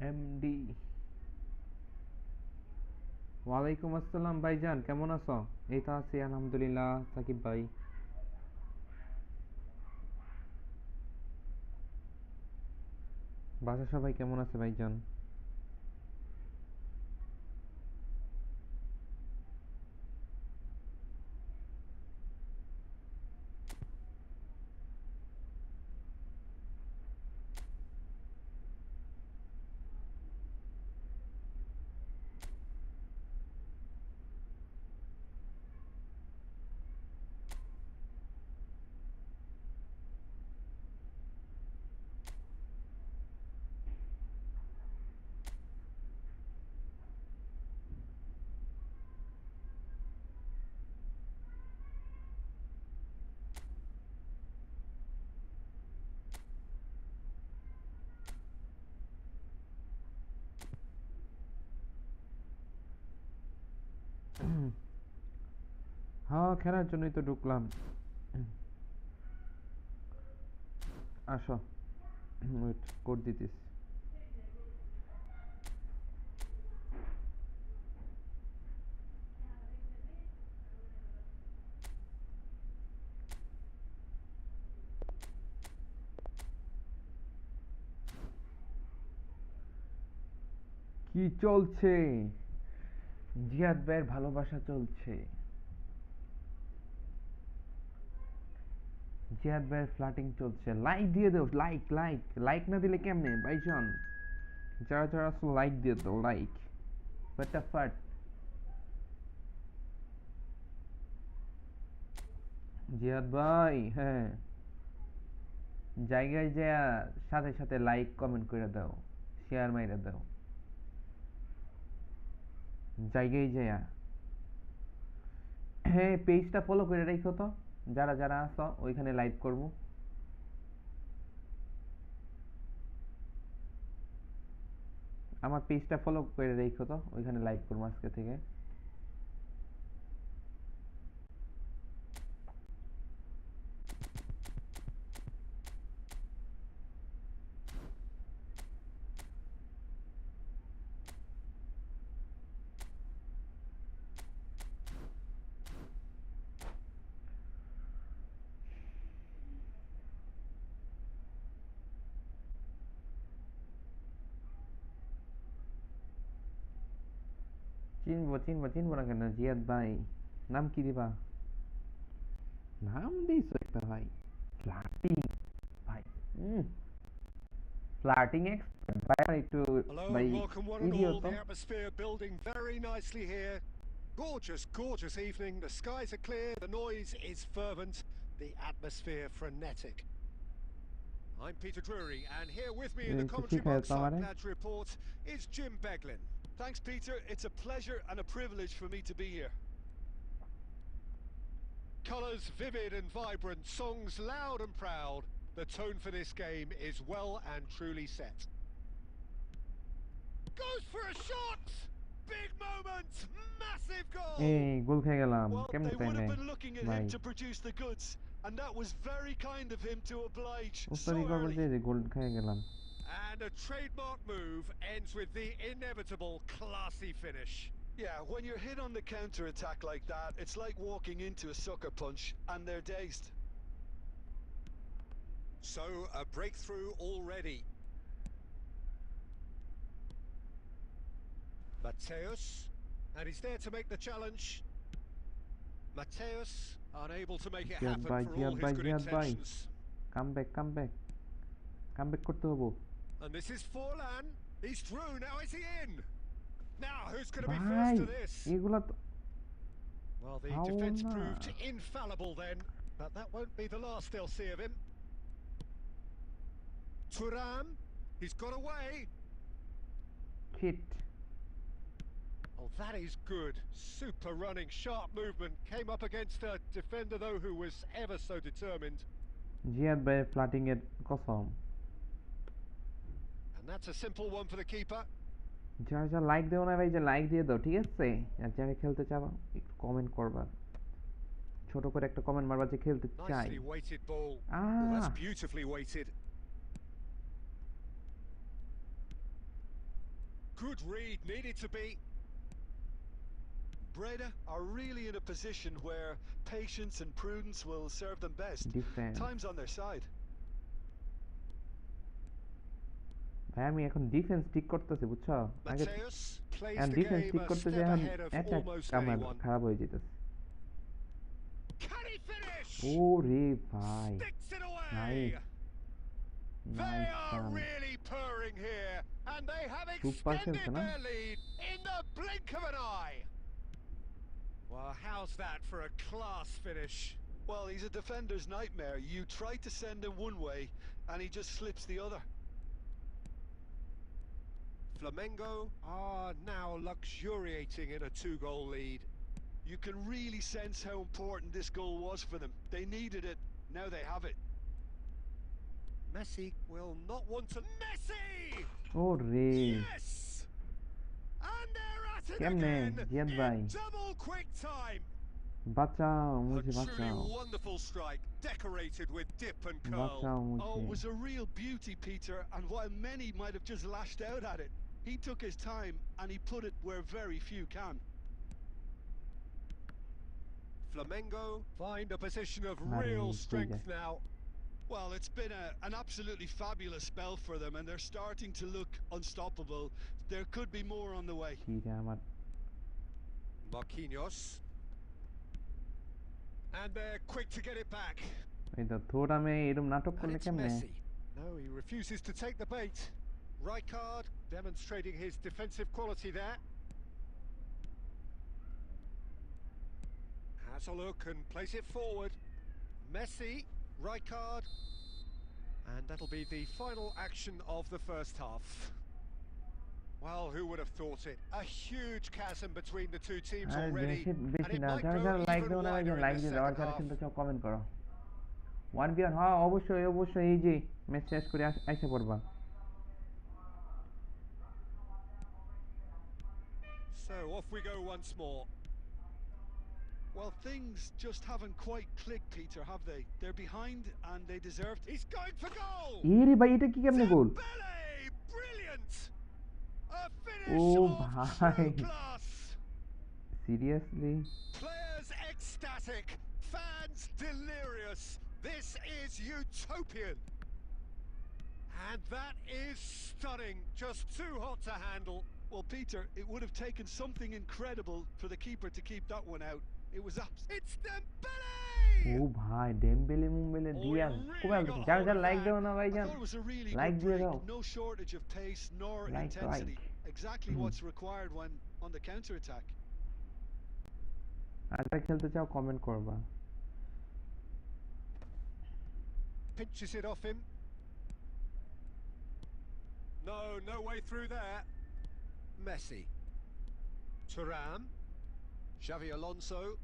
MD ওয়ালাইকুম আসসালাম ভাইজান, কেমন আছো? এই তো আছি আলহামদুলিল্লাহ। সাকিব ভাই, বাসা সবাই কেমন আছে ভাইজান? হ্যাঁ, খেলার জন্যই তো ঢুকলাম। আসো, ওয়েট কোড দিতেছি। কি চলছে? জিয়াদ ভাইয়ের ভালোবাসা চলছে। জিয়াদ ভাইয়ের ফ্লাটিং চলছে। লাইক দিয়ে দাও, লাইক লাইক লাইক না দিলে কেমনে ভাইজান? যারা যারা আসো লাইক দিয়ে দাও, লাইক ফটাফট। জিয়াদ ভাই, হ্যাঁ, জায়গায় যা সাথে সাথে লাইক কমেন্ট করে দাও, শেয়ার মাইরা দাও জায়গায় যা। হ্যাঁ, পেজটা ফলো করে রাখো তো, যারা যারা আছো ওইখানে লাইভ করব। আমার পেজটা ফলো করে রাখো তো, ওইখানে লাইভ করবো আজকে থেকে। চিনবো চিনবো চিনবো না কেন জিয়াদ ভাই? নাম কি দিবা? নাম দিয়েছো একটা ভাই, ফ্লার্টিং ভাই। ফ্লার্টিং এক্সপার্ট ভাই, আমার একটু Hello ভাই and welcome one E and দিও all. তো। The atmosphere building very nicely here. Gorgeous, gorgeous evening. The skies are clear. The noise is fervent. the atmosphere frenetic. I'm Peter Drury, and here with me in the commentary box on Lads Report is Jim Beglin. Thanks, Peter. It's a pleasure and a privilege for me to be here. Colours vivid and vibrant, songs loud and proud. The tone for this game is well and truly set. Goes for a shot! Big moment! Massive goal! এই গোল খেয়ে গেলাম Well, কেমনে they would তাইলে have been looking at ভাই him to produce the goods, and that was very kind of him to oblige উত্তরই so করবো early. যে গোল খেয়ে গেলাম And a trademark move ends with the inevitable classy finish. Yeah, when you're hit on the counter-attack like that, it's like walking into a sucker punch, and they're dazed. So, a breakthrough already. Mateus, and he's there to make the challenge. Mateus, unable to make it happen for all his good intentions. Come back করতে হবে And this is Forlan. He's through. Now is he in? Now who's going to be first to this? এগুলা তো Well, the defence proved infallible then, but that won't be the last they'll see of him. Thuram, he's got away. Hit. Oh, that is good. Super running, sharp movement. Came up against a defender, though, who was ever so determined. Ziyad ভাই ফ্ল্যাটিং এর কসম And that's a simple one for the keeper. যারা like দেও না ভাই যে like দিয়ে দাও ঠিক আছে আর যারা খেলতে চাও একটু কমেন্ট করবা ছোট করে একটা কমেন্ট মারবা যে খেলতে চাই Nicely weighted ball. Well, that's beautifully weighted. Good read, needed to be. Breda are really in a position where patience and prudence will serve them best. Defense. Time's on their side. ভাই আমি এখন defence ঠিক করতেছি বুঝছো আগে Mateus plays and the defence game ঠিক a করতে step যে এখন ahead of অ্যাটাক almost আমার anyone. খারাপ হয়ে যেতেছে Can he finish? ও রে ভাই Sticks it away. Nice They nice are really purring here, and they have Super extended খেলছে না their lead in the blink of an eye. Well, how's that for a class finish? Well, he's a defender's nightmare. You try to send him one way, and he just slips the other. Flamengo are now luxuriating in a 2-goal lead. You can really sense how important this goal was for them. They needed it. Now they have it. Messi will not want to... Messi! ও রে Yes! And they're at it কেমনে again Ziyad ভাই in double quick time. বাঁচাও A মুঝে truly বাঁচাও wonderful strike, decorated with dip and curl. বাঁচাও Oh, it মুঝে was a real beauty, Peter, and while many might have just lashed out at it, he took his time and he put it where very few can. Flamengo find a position of Aye, real ঠিক strength আছে now. Well, it's been an absolutely fabulous spell for them, and they're starting to look unstoppable. There could be more on the way. কি রে আমার Marquinhos. And they're quick to get it back. এই তো থোরামে এরকম নাটক And করলে it's কেমনে Messi. No, he refuses to take the bait. Rijkaard demonstrating his defensive quality there. Has a look and plays it forward. Messi, Rijkaard. And that'll be the final action of the first half. Well, who would have thought it? A huge chasm between the two teams আর already. বেশি And বেশি it না might যারা grow যারা like even দেও না wider in like the দিয়ে দাও আর second যারা half. খেলতে চাও কমেন্ট করো 1v1 হ্যাঁ অবশ্যই অবশ্যই এই যে ম্যাচ শেষ করে আইসা পড়বা So off we go once more. Well, things just haven't quite clicked, Peter, have they? They're behind and they deserve it. He's going for goal! এই রে ভাই এটা কি কেমনে গোল Dembele! Brilliant! A ও finish of ভাই true class! Seriously Players ecstatic, fans delirious. This is utopian. And that is stunning, just too hot to handle. Well, Peter, it would have taken something incredible for the keeper to keep that one out. It was It's Dembele! ও ভাই Dembélé মুম্বেলে দিয়া কোথায় যারা যারা like দাও না ভাই I জান thought it was a really like good দিয়ে break. দাও No shortage of pace nor Like, intensity. like. Exactly what's required when on the counter attack. আর যারা খেলতে চাও কমেন্ট করবা pinches it off him. No way through there. Messi. Thuram. Xavi Alonso.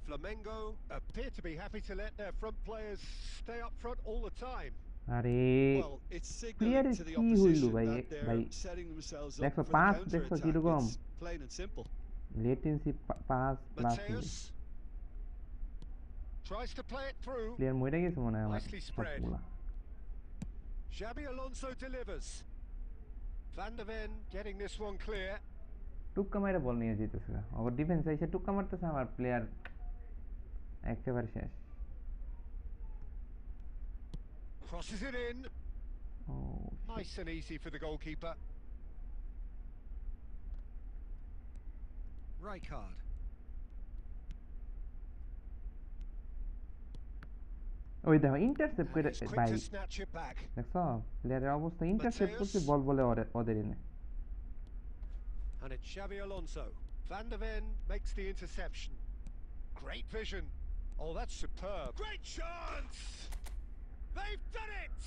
Flamengo appear to be happy to let their front players stay up front all the time. আরে Well, it's player signaling to the কি হইল opposition ভাই that ভাই they're setting themselves up দেখো for the pass counter দেখছো attack. কিরকম It's plain and simple. Latency pass plus Mateus tries to play it through. Player মরে গেছে মনে হয় আমার Nicely spread. সবগুলা Xabi Alonso delivers. Van der Ven getting this one clear. টুক্কা মাইরা বল নিয়ে যেতেছে ওর ডিফেন্স এসে টুক্কা মারতেছে আমার প্লেয়ার একেবারে শেষ Crosses it in. Oh, Nice and easy for the goalkeeper. Rijkaard. ওই দেখো ইন্টারসেপ্ট And করে he's quick ভাই to snatch it back. দেখছো প্লেয়ারের অবস্থা ইন্টারসেপ্ট করছে বল বলে ওদের এনে And it's Xavi Alonso. Van der Ven makes the interception. Great vision. Oh, that's superb. Great chance! They've done it!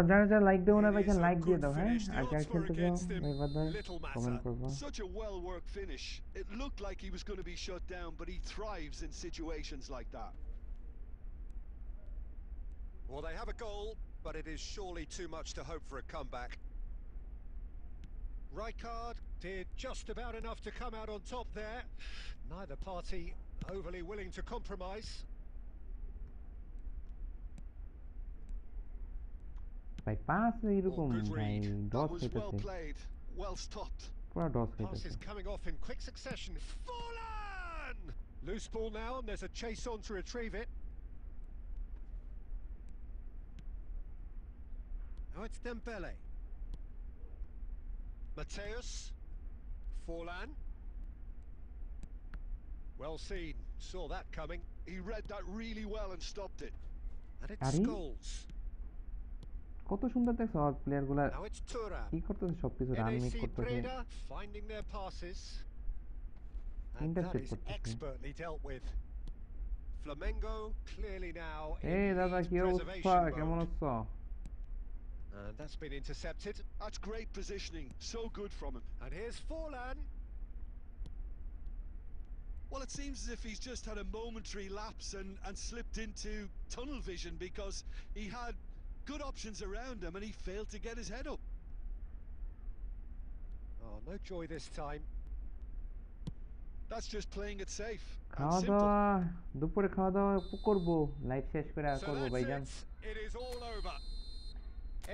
যারা যারা লাইক দেবো না ভাই It is a লাইক দিয়ে good দাও হ্যাঁ finish. The আর যারা odds were খেলতে চাও against him. ভাই বাদ Little কমেন্ট matter. করবো Such a well-worked finish. It looked like he was going to be shut down, but he thrives in situations like that. Well, they have a goal, but it is surely too much to hope for a comeback. Rijkaard did just about enough to come out on top there. Neither party overly willing to compromise. ভাই pass এরকম Oh, good ভাই read. ডস That was well হইতেছে played, well stopped. পুরো ডস হইতেছে Passes coming off in quick succession. Fallen! Loose ball now, and there's a chase on to retrieve it. Now it's Dembele. Mateus. Forlan. Well seen. Saw that coming. He read that really well and stopped it. And it's Ari? Scholes. কত সুন্দর দেখছো আর player গুলা Now it's Thuram. কি করতেছে সবকিছু run make NAC করতেছে Breda finding their passes. And that Intercept is করতেছে expertly dealt with. Flamengo clearly now এই in দাদা lead কি অবস্থা preservation কেমন mode. আছো And that's been intercepted. That's great positioning. So good from him. And here's Forlan. Well, it seems as if he's just had a momentary lapse and slipped into tunnel vision because he had good options around him and he failed to get his head up. Oh, no joy this time. That's just playing it safe and খাওয়া simple. দাওয়া দুপুরে খাওয়া দাওয়া করবো live শেষ করে So করবো that's ভাইজান it. It is all over.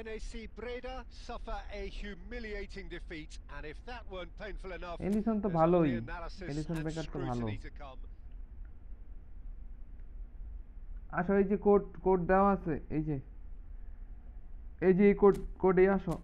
NAC Breda suffer a humiliating defeat, and if that weren't painful enough, Alisson তো there's ভালোই only analysis এলিসন and বেকার তো ভালো scrutiny to come. আসো এই যে কোড কোড দেওয়া আছে এই যে এই কোড কোডে আসো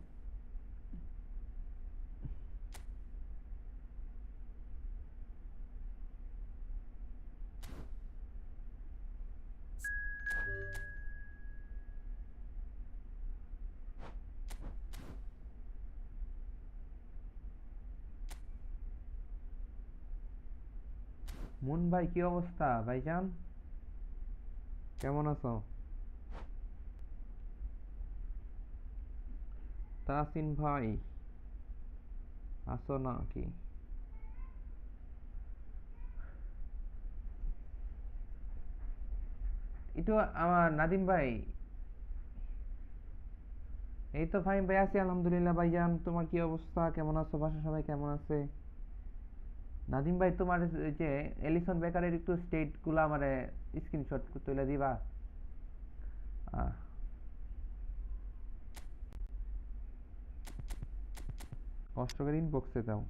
মুন ভাই কি অবস্থা ভাইজান কেমন আছো তাসিন ভাই আসো না কি একটু আমার নাদিম ভাই এই তো ফাইন ভাই আছি আলহামদুলিল্লাহ ভাইজান তোমার কি অবস্থা কেমন আছো বাসা সবাই কেমন আছে নাদিম ভাই তোমার যে এলিসন বেকারের একটু স্টেট গুলো আমারে স্ক্রিনশট তুলে দিবা কষ্ট করে ইনবক্সে দাও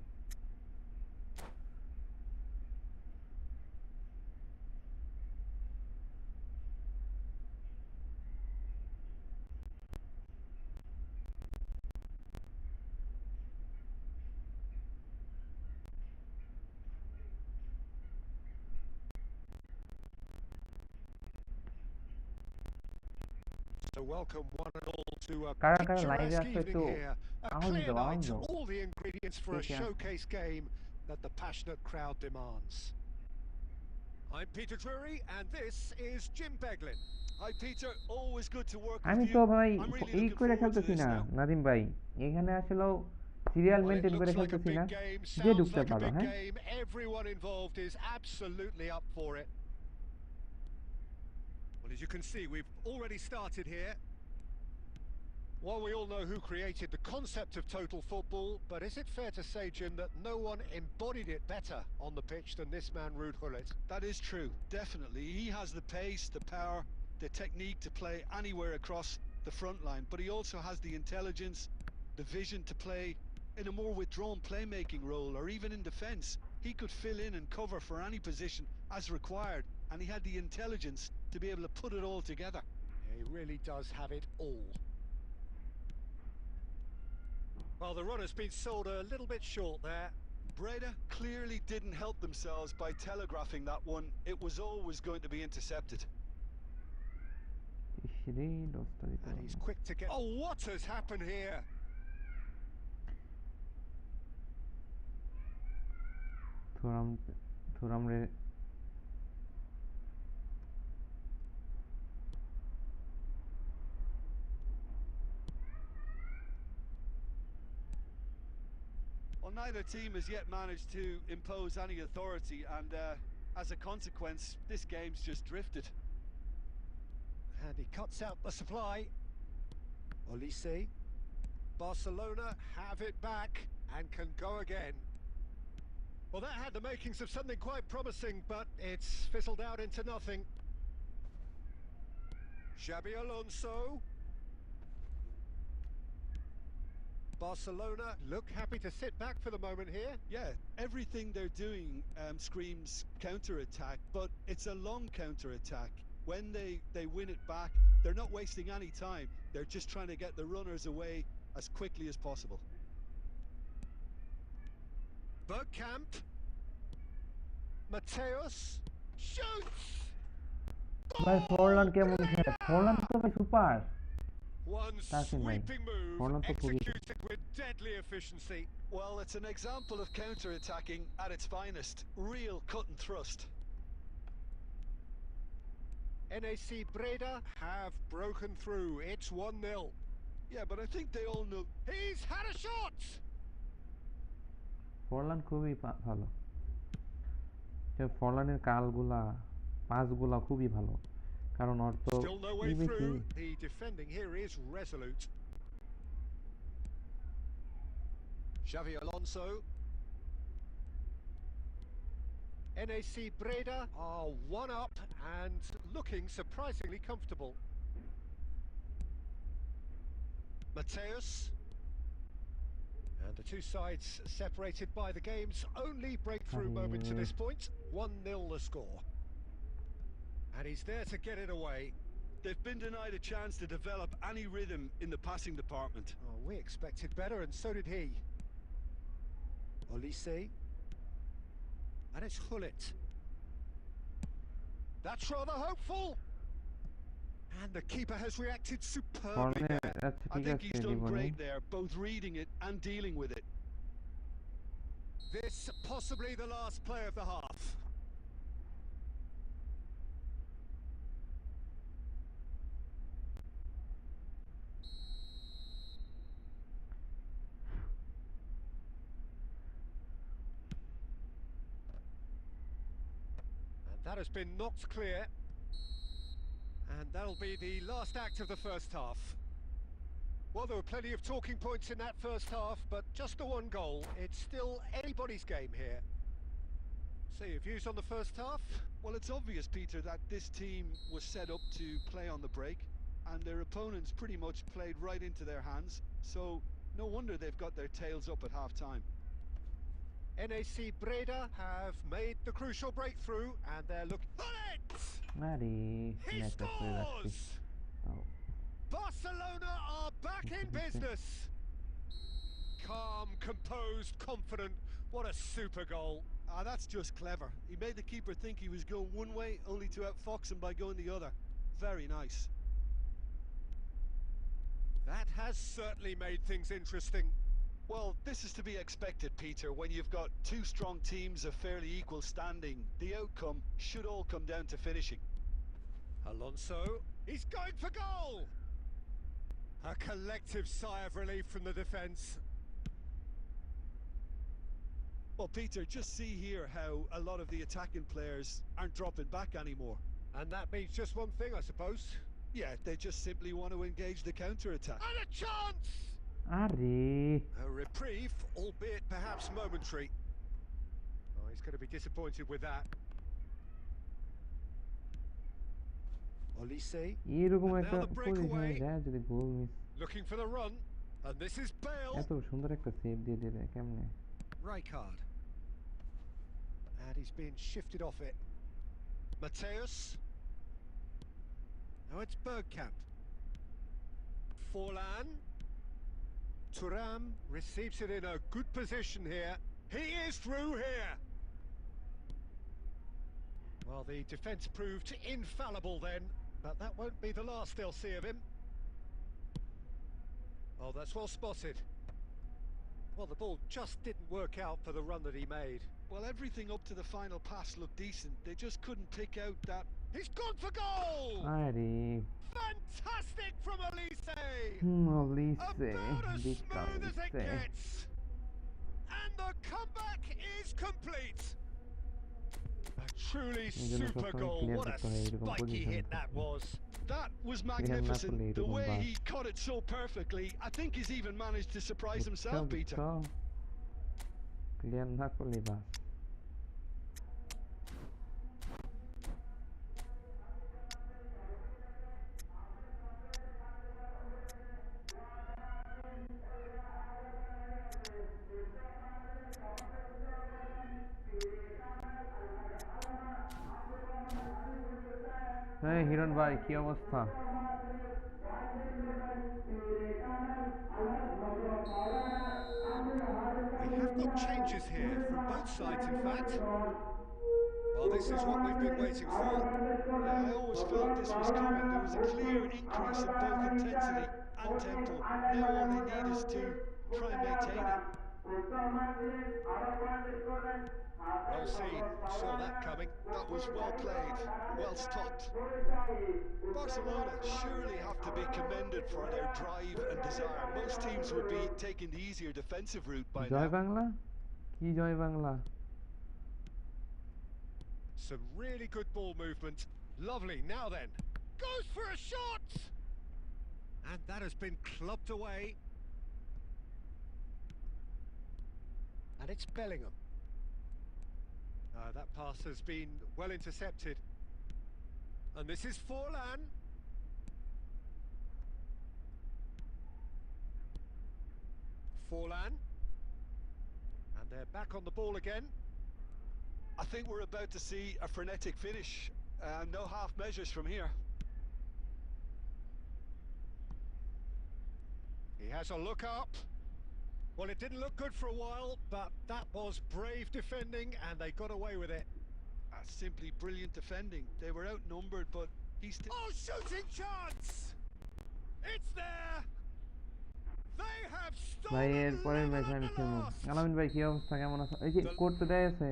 So welcome one and all to a কারা কারা লাইভে picturesque আছে একটু evening here. A আওয়াজ clear দাও আওয়াজ night, দাও all the ingredients for a ঠিক আছে showcase game that the passionate crowd demands. I'm Peter Drury, and this is Jim Beglin. Hi Peter, always good to work আমি with তো you. ভাই I'm really এই looking করে forward to খেলতেছি this না now. Nadim ভাই, এখানে আসলেও সিরিয়াল Well, it মেনটেন করে looks like a খেলতেছি big না, game, যে sounds ঢুকতে like a পারো। big হ্যাঁ, game. Everyone involved is absolutely up for it. Well, as you can see, we've already started here. Well, we all know who created the concept of total football, but is it fair to say, Jim, that no one embodied it better on the pitch than this man, Ruud Gullit? That is true, definitely. He has the pace, the power, the technique to play anywhere across the front line, but he also has the intelligence, the vision to play in a more withdrawn playmaking role, or even in defence. He could fill in and cover for any position as required, and he had the intelligence to be able to put it all together. Yeah, he really does have it all. Well, the run has been sold a little bit short there. Breda clearly didn't help themselves by telegraphing that one. It was always going to be intercepted. ইসরে দশটা দিতে And he's পারলাম। quick to get... Oh, what has happened here? থোরাম থোরাম রে Well, neither team has yet managed to impose any authority, and as a consequence, this game's just drifted. And he cuts out the supply. Olise. Barcelona have it back and can go again. Well, that had the makings of something quite promising, but it's fizzled out into nothing. Xabi Alonso. Barcelona look happy to sit back for the moment here. Yeah, everything they're doing screams counter-attack, but it's a long counter-attack. When they win it back, they're not wasting any time. They're just trying to get the runners away as quickly as possible. Bergkamp. Mateus shoots. ভাই Forlan কেমন খেলে, Forlan তো ভাই super. One Passing lane. sweeping move Ronaldo executed with deadly efficiency. Well, it's an example of counter-attacking at its finest. Real cut and thrust. NAC Breda have broken through. It's 1-0. Yeah, but I think they all know. He's had a shot! Forlan খুবই ভালো, ফরলানের কালগুলা পাসগুলা খুবই ভালো, কারণ ওর তো Still no way through. The defending here is resolute. Xavi Alonso. NAC Breda are one up and looking surprisingly comfortable. Mateus. And the two sides separated by the game's only breakthrough moment to this point. 1-0 the score. And he's there to get it away. They've been denied a chance to develop any rhythm in the passing department. Oh, we expected better, and so did he. Olise. And it's Gullit. That's rather hopeful. And the keeper has reacted superbly there. I think he's done great there, both reading it and dealing with it. This possibly the last play of the half. And that has been knocked clear. And that'll be the last act of the first half. Well, there were plenty of talking points in that first half, but just the one goal. It's still anybody's game here. So your views on the first half? Well, it's obvious, Peter, that this team was set up to play on the break, and their opponents pretty much played right into their hands, so no wonder they've got their tails up at half-time. NAC Breda have made the crucial breakthrough, and they're looking... He scores! Barcelona are back in business. Calm, composed, confident. What a super goal. Ah, that's just clever. He made the keeper think he was going one way, only to outfox him by going the other. Very nice. That has certainly made things interesting. Well, this is to be expected, Peter. When you've got two strong teams of fairly equal standing, the outcome should all come down to finishing. Alonso. He's going for goal! A collective sigh of relief from the defence. Well, Peter, just see here how a lot of the attacking players aren't dropping back anymore. And that means just one thing, I suppose. Yeah, they just simply want to engage the counter-attack. And a chance! Arre. A reprieve, albeit perhaps momentary. Oh, he's going to be disappointed with that. Olise. এরকম And একটা now the পজিশনে breakaway. যায় যদি goal miss, Looking for the run. And this is Bale. এত সুন্দর একটা save দিয়ে দিলে কেমনে? Rijkaard. And he's been shifted off it. Mateus. Now it's Bergkamp. Forlan. Thuram receives it in a good position here. He is through here. Well, the defence proved infallible then, but that won't be the last they'll see of him. Oh, that's well spotted. Well, the ball just didn't work out for the run that he made. Well, everything up to the final pass looked decent. They just couldn't pick out that. He's gone for goal! আরে Fantastic from Olise! Olise, About as big smooth as it Olise. gets! And the comeback is complete! A truly জন্য super সবসময় goal. clear What a করতে হয় এরকম spiky position hit that থেকে। was. That was Clear magnificent. Napoli, The এরকম way pass। he caught it so perfectly. I think he's even managed to surprise himself, Peter. Clear না করলে বাস। হ্যাঁ হিরণ ভাই কি অবস্থা? We have got changes here from both sides, in fact. Well, this is what we've been waiting for. Yeah, I always felt this was coming. There was a clear increase in both intensity and tempo. Now all they need is to try and maintain it. Well seen. Saw that coming. That was well played, well stopped. Barcelona surely have to be commended for their drive and desire. Most teams would be taking the easier defensive route by Joy now. Bangla, কি জয় Bangla? Some really good ball movement. Lovely. Now then. Goes for a shot! And that has been clubbed away. And it's Bellingham. That pass has been well intercepted. And this is Forlan. Forlan. And they're back on the ball again. I think we're about to see a frenetic finish. No half measures from here. He has a look up. Well, it didn't look good for a while, but that was brave defending and they got away with it. Simply brilliant defending. They were outnumbered, but he's... Oh, shooting chance! It's there! They have ভাই stolen এর পরের match level আমি at the খেলবো। last. আলামিন ভাই কি অবস্থা, কেমন আছো? এই যে কোড তো দেয় আছে।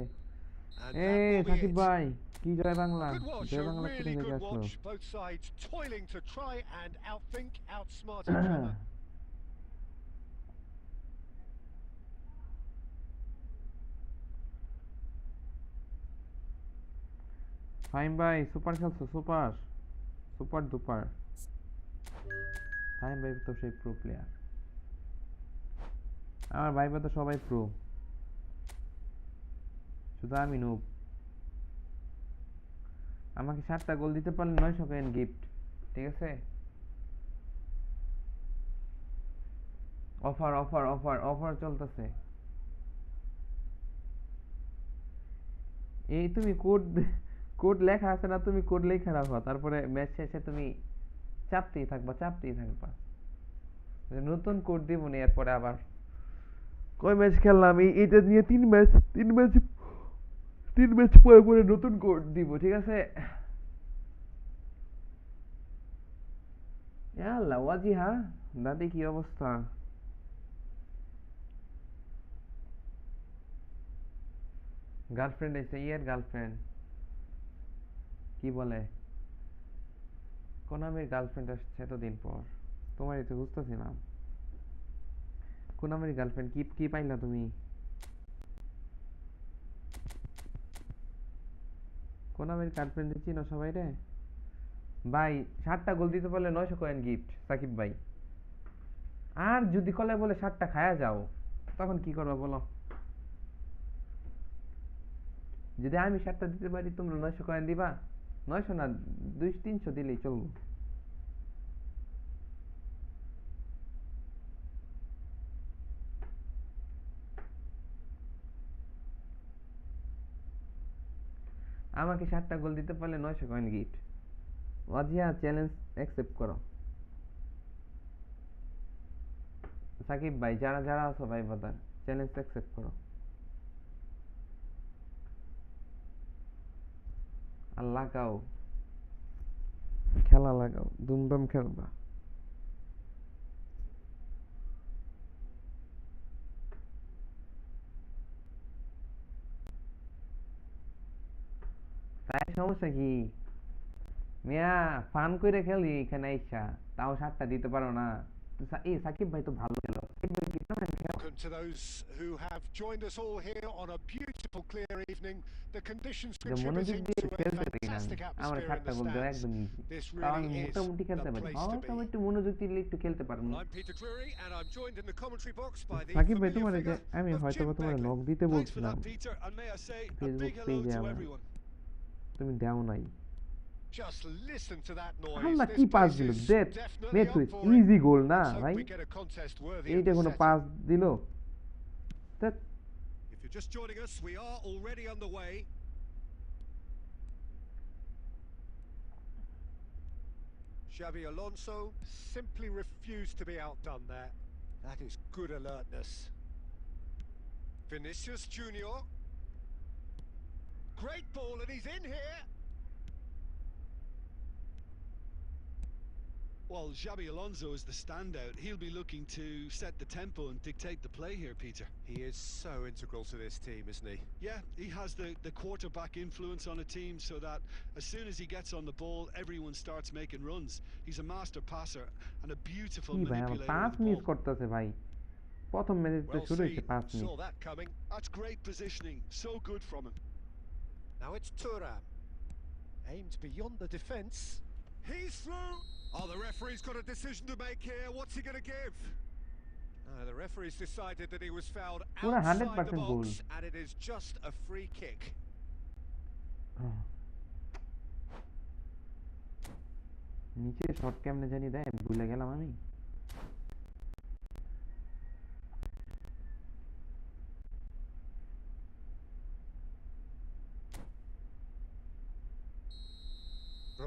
And এই that will be Shakib it. ভাই কি জয় Bangla? Good watch, Joy a Bangla really কোথা থেকে good আসলো? watch. Both sides toiling to try and outthink, outsmart each other. Fahim ভাই সুপার খেলছো, সুপার সুপার দুপার। ফাহিম ভাই তো সেই প্রো প্লেয়ার, আমার ভাই তো সবাই প্রো, শুধু আমি নুব। আমাকে 7টা গোল দিতে পারলে 900 কয়েন গিফট, ঠিক আছে? অফার অফার অফার অফার চলতেছে। এই তুমি কোড কোড লেখা আছে না, তুমি কোড লেখা রাখো, তারপরে ম্যাচ শেষে তুমি চাপতেই থাকবা চাপতেই থাকবা। নতুন কোড দিব না, এরপরে আবার কয় ম্যাচ খেললাম এইটা নিয়ে 3 ম্যাচ পরে পরে নতুন কোড দিব, ঠিক আছে? ইয়াল্লা ওয়াজিহা দাদি কি অবস্থা? গার্লফ্রেন্ড এসে, ইয়ার গার্লফ্রেন্ড কি বলে? কোনামের গার্লফ্রেন্ড আসছে এতদিন পর, তোমারই তো বুঝতেছিলাম। কোনামের গার্লফ্রেন্ড কি কি পাইলা তুমি? কোনামের গার্লফ্রেন্ড চিনো সবাই রে? ভাই 7টা গোল দিতে পারলে 900 কয়েন গিফট সাকিব ভাই। আর যদি কলে বলে 7টা খায়া যাও, তখন কি করবা বলো? যদি আমি 7টা দিতে পারি তোমরা 900 কয়েন দিবা? 900 না, 200-300 দিলেই চলবো। আমাকে 7টা গোল দিতে পারলে 900 কয়েন গিফট। ওয়াজিয়া চ্যালেঞ্জ অ্যাকসেপ্ট করো। সাকিব ভাই যারা যারা আছো ভাই বাদার, চ্যালেঞ্জ অ্যাকসেপ্ট করো। আর লাগাও, খেলা লাগাও, দুমদাম খেলবা। তাই সমস্যা কি মিয়া? ফান করে খেলি এখানে আইসা, তাও 7টা দিতে পারো না? এই সাকিব ভাই তো ভালো খেলো। সাকিব ভাই কি টুর্নামেন্ট খেলো? Welcome to those who have joined us all here on a beautiful, clear evening. The conditions যে মনোযোগ contributing দিয়ে to a খেলতে পারি না আমি। fantastic আমার atmosphere in 7টা the গোল দেওয়া stands. একদম ইজি। This তাও আমি really is মোটামুটি খেলতে the পারি। place to হয়তো be. আমি একটু মনোযোগ দিলে একটু খেলতে পারবো। Well, I'm Peter Drury, and I'm joined in the commentary box by the Shakib ভাই familiar তোমার যে figure আমি of হয়তো Jim তোমার Begley. নক দিতে Thanks for বলছিলাম that, Peter, and may I say a Facebook big hello পেজে to আমার, everyone. তুমি দাও নাই। Just listen to that noise. আল্লাহ This কি পাস place দিল, is দেখ definitely মেথুই up for it. Easy goal না Let's hope ভাই? we get a contest worthy of এইটা the কোনো setting. পাস দিল? ধ্যাৎ। If you're just joining us, we are already underway. Xabi Alonso simply refused to be outdone there. That is good alertness. Vinicius Junior. Great ball, and he's in here. Well, Xabi Alonso is the standout. He'll be looking to set the tempo and dictate the play here, Peter. He is so integral to this team, isn't he? Yeah, he has the quarterback influence on a team so that as soon as he gets on the ball, everyone starts making runs. He's a master passer and a beautiful কি ভাই আমার manipulator pass of the miss ball. করতেছে ভাই, প্রথম ম্যাচে তো Well শুরু হয়েছে seen, pass miss. saw that coming. That's great positioning. So good from him. Now it's Thuram. Aimed beyond the defence. He's through! Oh, the referee's got a decision to make here. What's he going to give? The referee's decided that he was fouled পুরো outside the 100% goal. box, and it is just a free kick. নিচে short কেমনে জানি দেয়, ভুলে গেলাম আমি।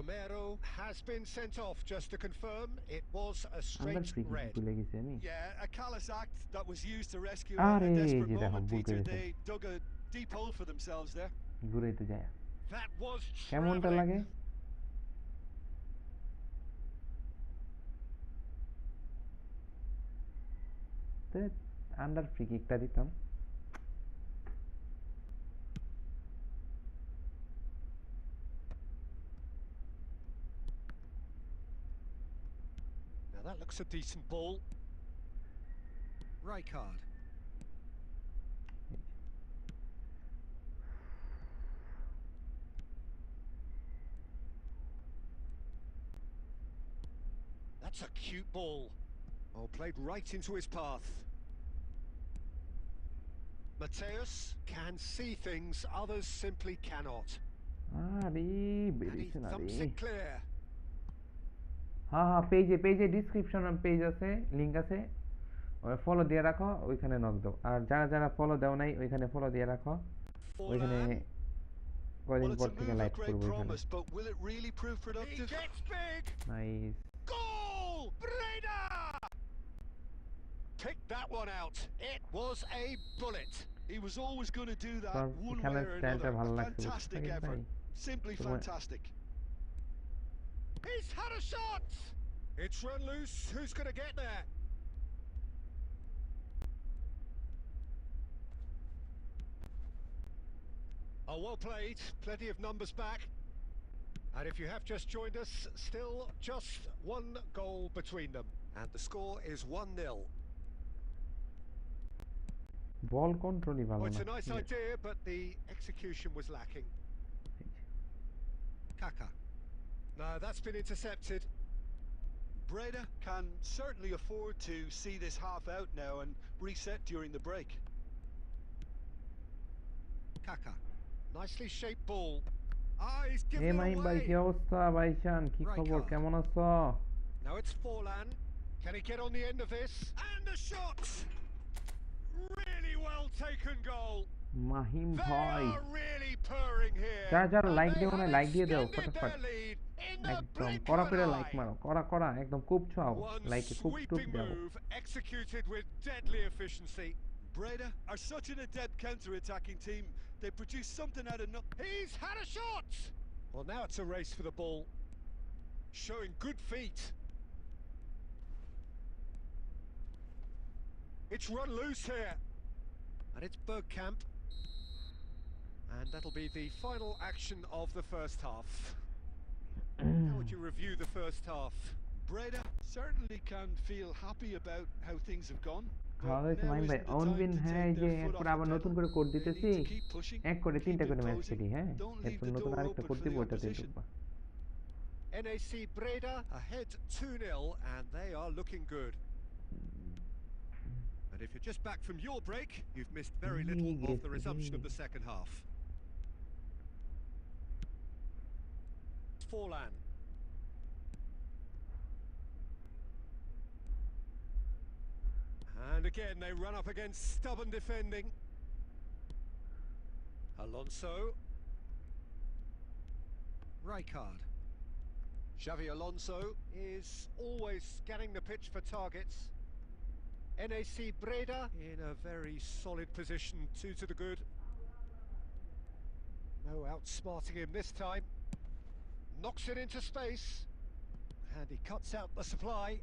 Romero has been sent off, just to confirm. It was a under straight free kick red. ভুলে গেছি আমি। Yeah, a callous act that was used to rescue আরে a desperate যে দেখো moment, ভুল Peter. করেছে, They dug a deep hole for themselves there. ঘুরাইতে যায়। That was কেমনটা লাগে? আন্ডার ফ্রি কিকটা দিতাম। Now that looks a decent ball. Rijkaard. That's a cute ball. Oh, played right into his path. Mateus can see things others simply cannot. আরে And he বেরিয়েছে না thumps রে। it clear. হ্যাঁ হ্যাঁ, পেজে description page আছে, link আছে, ওই ফলো দিয়ে রাখো, ওইখানে নক দাও। আর যারা যারা ফলো দাও নাই ওইখানে ফলো দিয়ে রাখো, ওইখানে কয়দিন Well, it's পর a থেকে move লাইভ of great করবো ওইখানে। promise, but will it really prove He productive? gets big. Nice. Goal! Breda! Picked that one out. It was a bullet. He was always going to do that তোমার one way খেলার or স্টাইলটা another. ভালো A লাগছে fantastic Shakib effort. ভাই। Simply তোমার fantastic. He's had a shot. It's run loose. Who's going to get there? Oh, well played. Plenty of numbers back. And if you have just joined us, still just one goal between them. And the score is 1-0. বল কন্ট্রোলই ভালো Well, it's না a nice idea, but the execution was lacking. Kaka. No, that's been intercepted. Breda can certainly afford to see this half out now and reset during the break. Kaka. Nicely shaped ball. Ah, he's A given it Mahim ভাই away. কি অবস্থা ভাইজান কি Right খবর card. কেমন আছো Now it's Forlan. Can he get on the end of this? And a shot! Really well taken goal. Mahim They ভাই are really purring here. যারা যারা And লাইক they দিও না have লাইক দিয়ে দাও extended ফটাফট their lead in the একদম blink কড়া of করে an লাইক eye. মারো কড়া কড়া একদম খুব চাও One লাইকে খুব টুপ sweeping দাও move executed with deadly efficiency. Breda are such an adept counter-attacking team. They produce something out of nothing. He's had a shot! Well, now it's a race for the ball. Showing good feet. It's run loose here. And it's Bergkamp. And that'll be the final action of the first half. How would you review the first half? Breda certainly can feel happy about how things have gone. খাওয়া হয়েছে মাহিম ভাই অনবিন হ্যাঁ এই যে এরপর আবার নতুন করে কোড দিতেছি এক করে তিনটা করে ম্যাচ খেলি হ্যাঁ এরপর নতুন আরেকটা কোড দিব ওটাতে ঢুকবা NAC Breda ahead 2-0 and they are looking good. And if you're just back from your break, you've missed very little of the resumption of the second half. Forlan. And again they run up against stubborn defending. Alonso. Rijkaard. Xavi Alonso is always scanning the pitch for targets. NAC Breda in a very solid position, 2 to the good. No outsmarting him this time. Knocks it into space. And he cuts out the supply.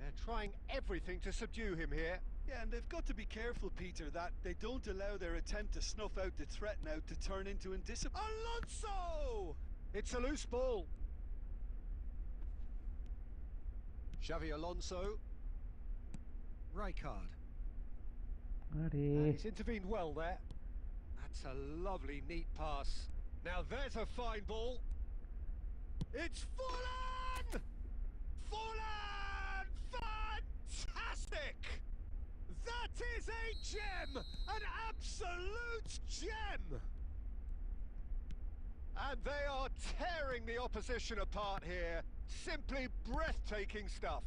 They're trying everything to subdue him here. Yeah, and they've got to be careful, Peter, that they don't allow their attempt to snuff out the threat now to turn into indiscipline. Alonso! It's a loose ball. Xavi Alonso. Rijkaard. আরে He's intervened well there. That's a lovely, neat pass. Now there's a fine ball. It's Forlan! Forlan! Fantastic! That is a gem! An absolute gem! And they are tearing the opposition apart here. Simply breathtaking stuff.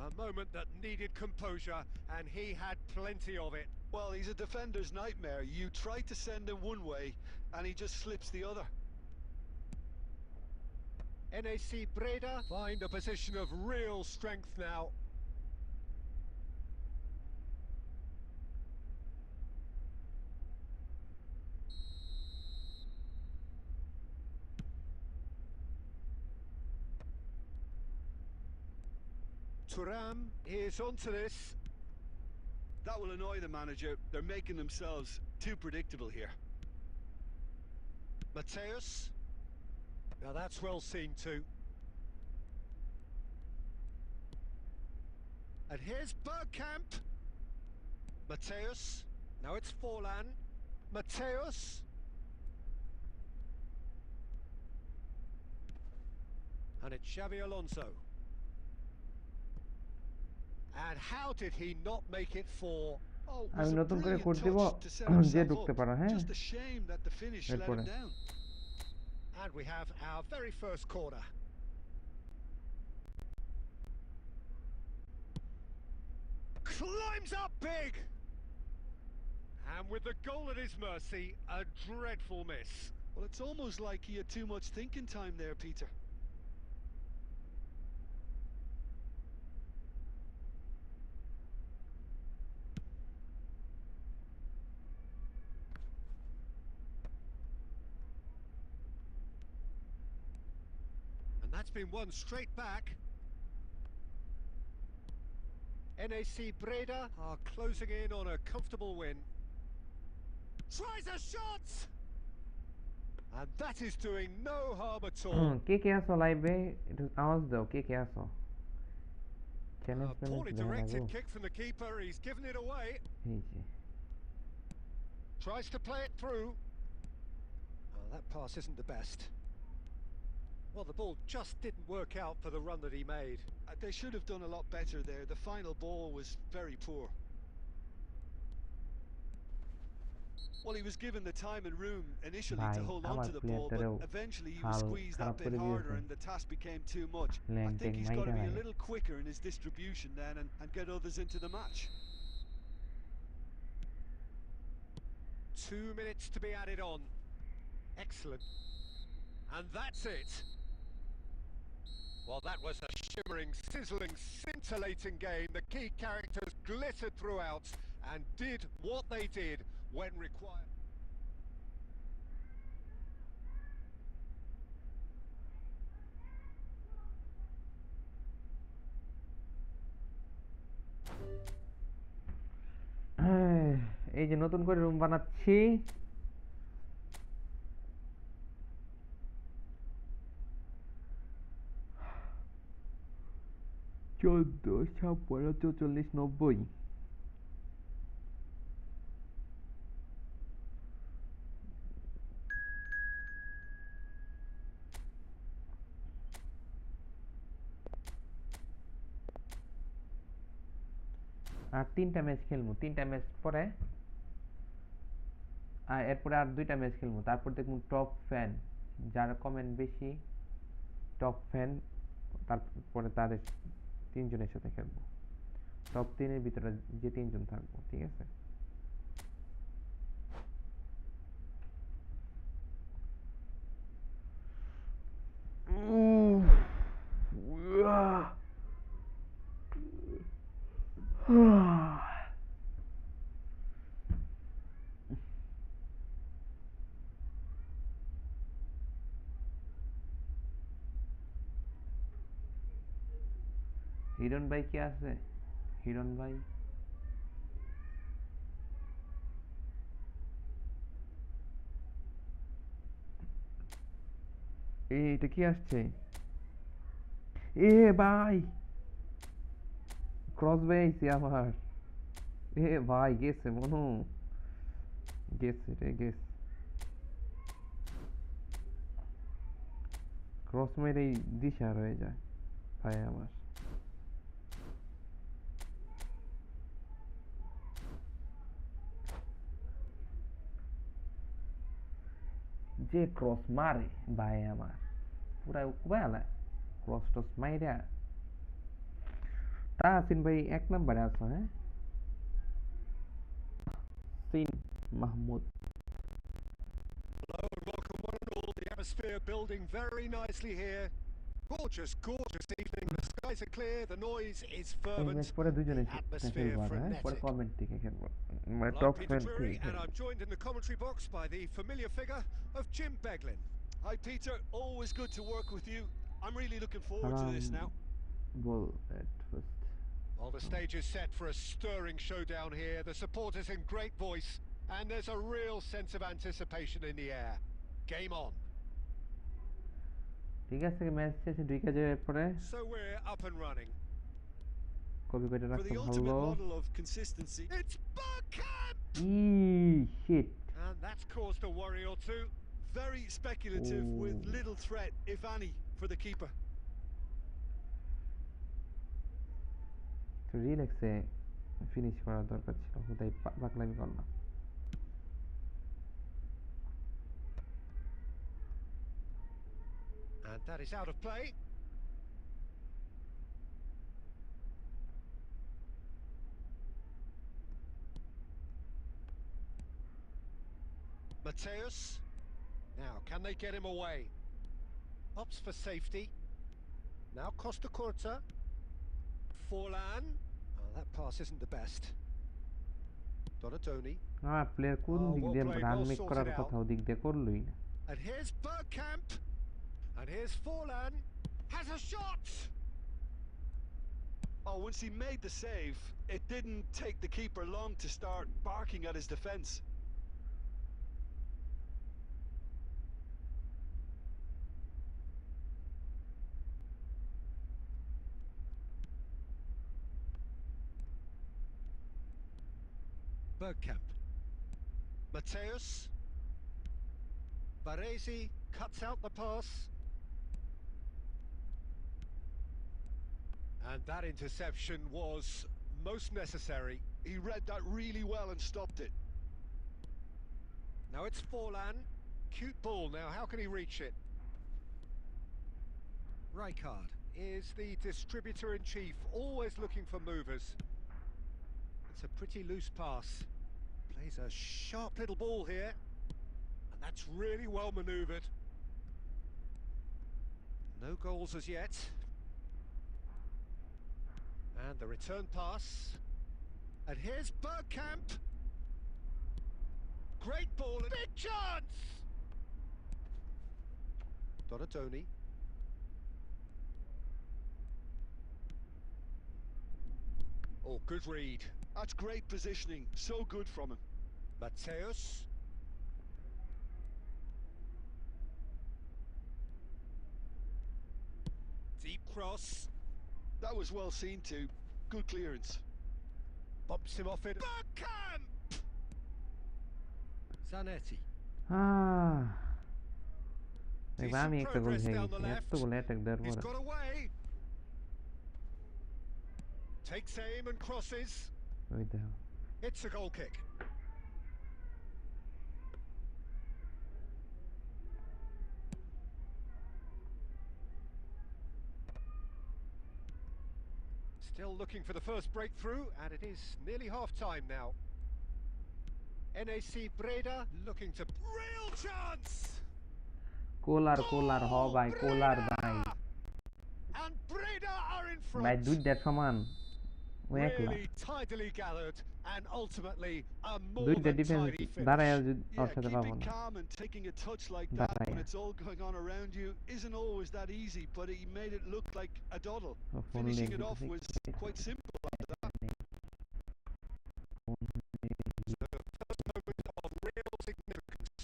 A moment that needed composure, and he had plenty of it. Well, he's a defender's nightmare. You try to send him one way, and he just slips the other. NAC Breda find a position of real strength now. Thuram is onto this. That will annoy the manager. They're making themselves too predictable here. Mateus. Now that's well seen too. And here's Bergkamp. Mateus. Now it's Forlan. Mateus. And it's Xavi Alonso. And how did he not make it for? Oh, it আমি was a নতুন করে brilliant code দিব touch to set যে himself ঢুকতে up. পারো হ্যাঁ Just a shame that the finish let এরপরে him down. And we have our very first corner. Climbs up big! And with the goal at his mercy, a dreadful miss. Well, it's almost like he had too much thinking time there, Peter. And that's been won straight back. NAC Breda are closing in on a comfortable win. Tries a shot! And that is doing no harm at all. কে আছো লাইভে একটু আওয়াজ দাও, কে আছো? Channel A channel poorly দেখা লাগো। directed kick from the keeper. He's given it away. এই যে Tries to play it through. Oh, that pass isn't the best. Well, the ball just didn't work out for the run that he made. They should have done a lot better there. The final ball was very poor. Well, he was given the time and room initially to ভাই hold on আমার to the ball, প্লেয়ারটারেও but eventually he was হাল squeezed খারাপ that করে bit harder দিয়েছে। and the task became too much. I lung think Tang he's got to মাইরা be a লাগে। little quicker in his distribution then and get others into the match. 2 minutes to be added on. Excellent. And that's it. Well, that was a shimmering, sizzling, scintillating game. The key characters glittered throughout and did what they did when required. এই যে নতুন করে room বানাচ্ছি। চোদ্দ, 56, 44, 90। আর 3টা match খেলবো, 3টা match পরে এরপরে আর 2টা ম্যাচ খেলবো। তারপর দেখবো টপ ফ্যান, যার কমেন্ট বেশি টপ ফ্যান, তারপরে তাদের 3জনের সাথে খেলবো। টপ 3-এর ভিতরে যে 3জন থাকবো, ঠিক আছে? হিরণ ভাই কে আছে? হিরণ ভাই এটা কি আসছে? এ ভাই ক্রস ভাই আইছে আমার। এ ভাই গেছে মনু, গেছে রে গেছে। ক্রস মেরেই দিশা রয়ে যায় ভাই আমার। যে ক্রস মারে ভাই আমার পুরা উকবালা, ক্রস টস মাইরা। তাহসিন ভাই 1 নম্বরে আছো? হ্যাঁ, সিন Mahmud. Hello and welcome one and all. The atmosphere building very nicely here. Gorgeous, gorgeous evening. The skies are clear. The noise is fervent. পরে দুজনে Atmosphere খেলবো, হ্যাঁ পরে frenetic. কমেন্ট থেকে খেলবো, মানে Well, top I'm Peter fan Drury, থেকে and খেলবো। I'm joined in the commentary box by the familiar figure of Jim Beglin. Hi, Peter. Always good to work with you. I'm really looking forward to this now. Ball at first. Well, the stage is set for a stirring showdown here. The supporters in great voice, and there's a real sense of anticipation in the air. Game on. ঠিক আছে, match শেষে 2 কাজের পরে So we're up and running. Copy করে For রাখতে the ভালো। ultimate model of consistency. It's Bergkamp! Shit. And that's caused a worry or two. Very speculative with Oh. little threat, if any, for the keeper. তো রিল্যাক্সে finish করার দরকার ছিল, হুদাই পাগলামি করলাম। And that is out of play. Mateus. Now, can they get him away? Opts for safety. Now Costa Curta. Forlan. Oh, that pass isn't the best. Donatoni. Player কোন Oh, দিক well দিয়ে played, run well make sorted করার out. কথা ওদিক দিয়ে করলই না। And here's Bergkamp. And here's Forlan. Has a shot! Oh, once he made the save, it didn't take the keeper long to start barking at his defence. Bergkamp. Mateus. Baresi cuts out the pass. And that interception was most necessary. He read that really well and stopped it. Now it's Forlan. Cute ball now, how can he reach it? Rijkaard is the distributor-in-chief, always looking for movers. It's a pretty loose pass. Plays a sharp little ball here. And that's really well manoeuvred. No goals as yet. And the return pass. And here's Bergkamp. Great ball and big chance! Donatoni. Oh, good read. That's great positioning. So good from him. Mateus. Deep cross. That was well seen too. Good clearance. Bumps him off it. Bergkamp! Zanetti. দেখবা আমি একটা গোল খেয়ে গেছি এত গোল attack দেওয়ার He's পরে got away. Takes aim and crosses. ওই দেখো It's a goal kick. Still looking for the first breakthrough, and it is nearly half-time now. NAC Breda looking to... Real chance! কোলার ভাই কোলার ভাই And Breda are in front. ভাই দুইটার সমান ওই একলা Really tidily gathered, and ultimately a more দুইটা than defence tidy finish. দাঁড়ায় ওর Yeah, সাথে পাবো keeping না calm and taking a touch like that when দাঁড়ায় it's all going on around you isn't always that easy, but he made it look like a doddle. ও phone Finishing it লিয়ে off was quite simple after that. Moment of real significance.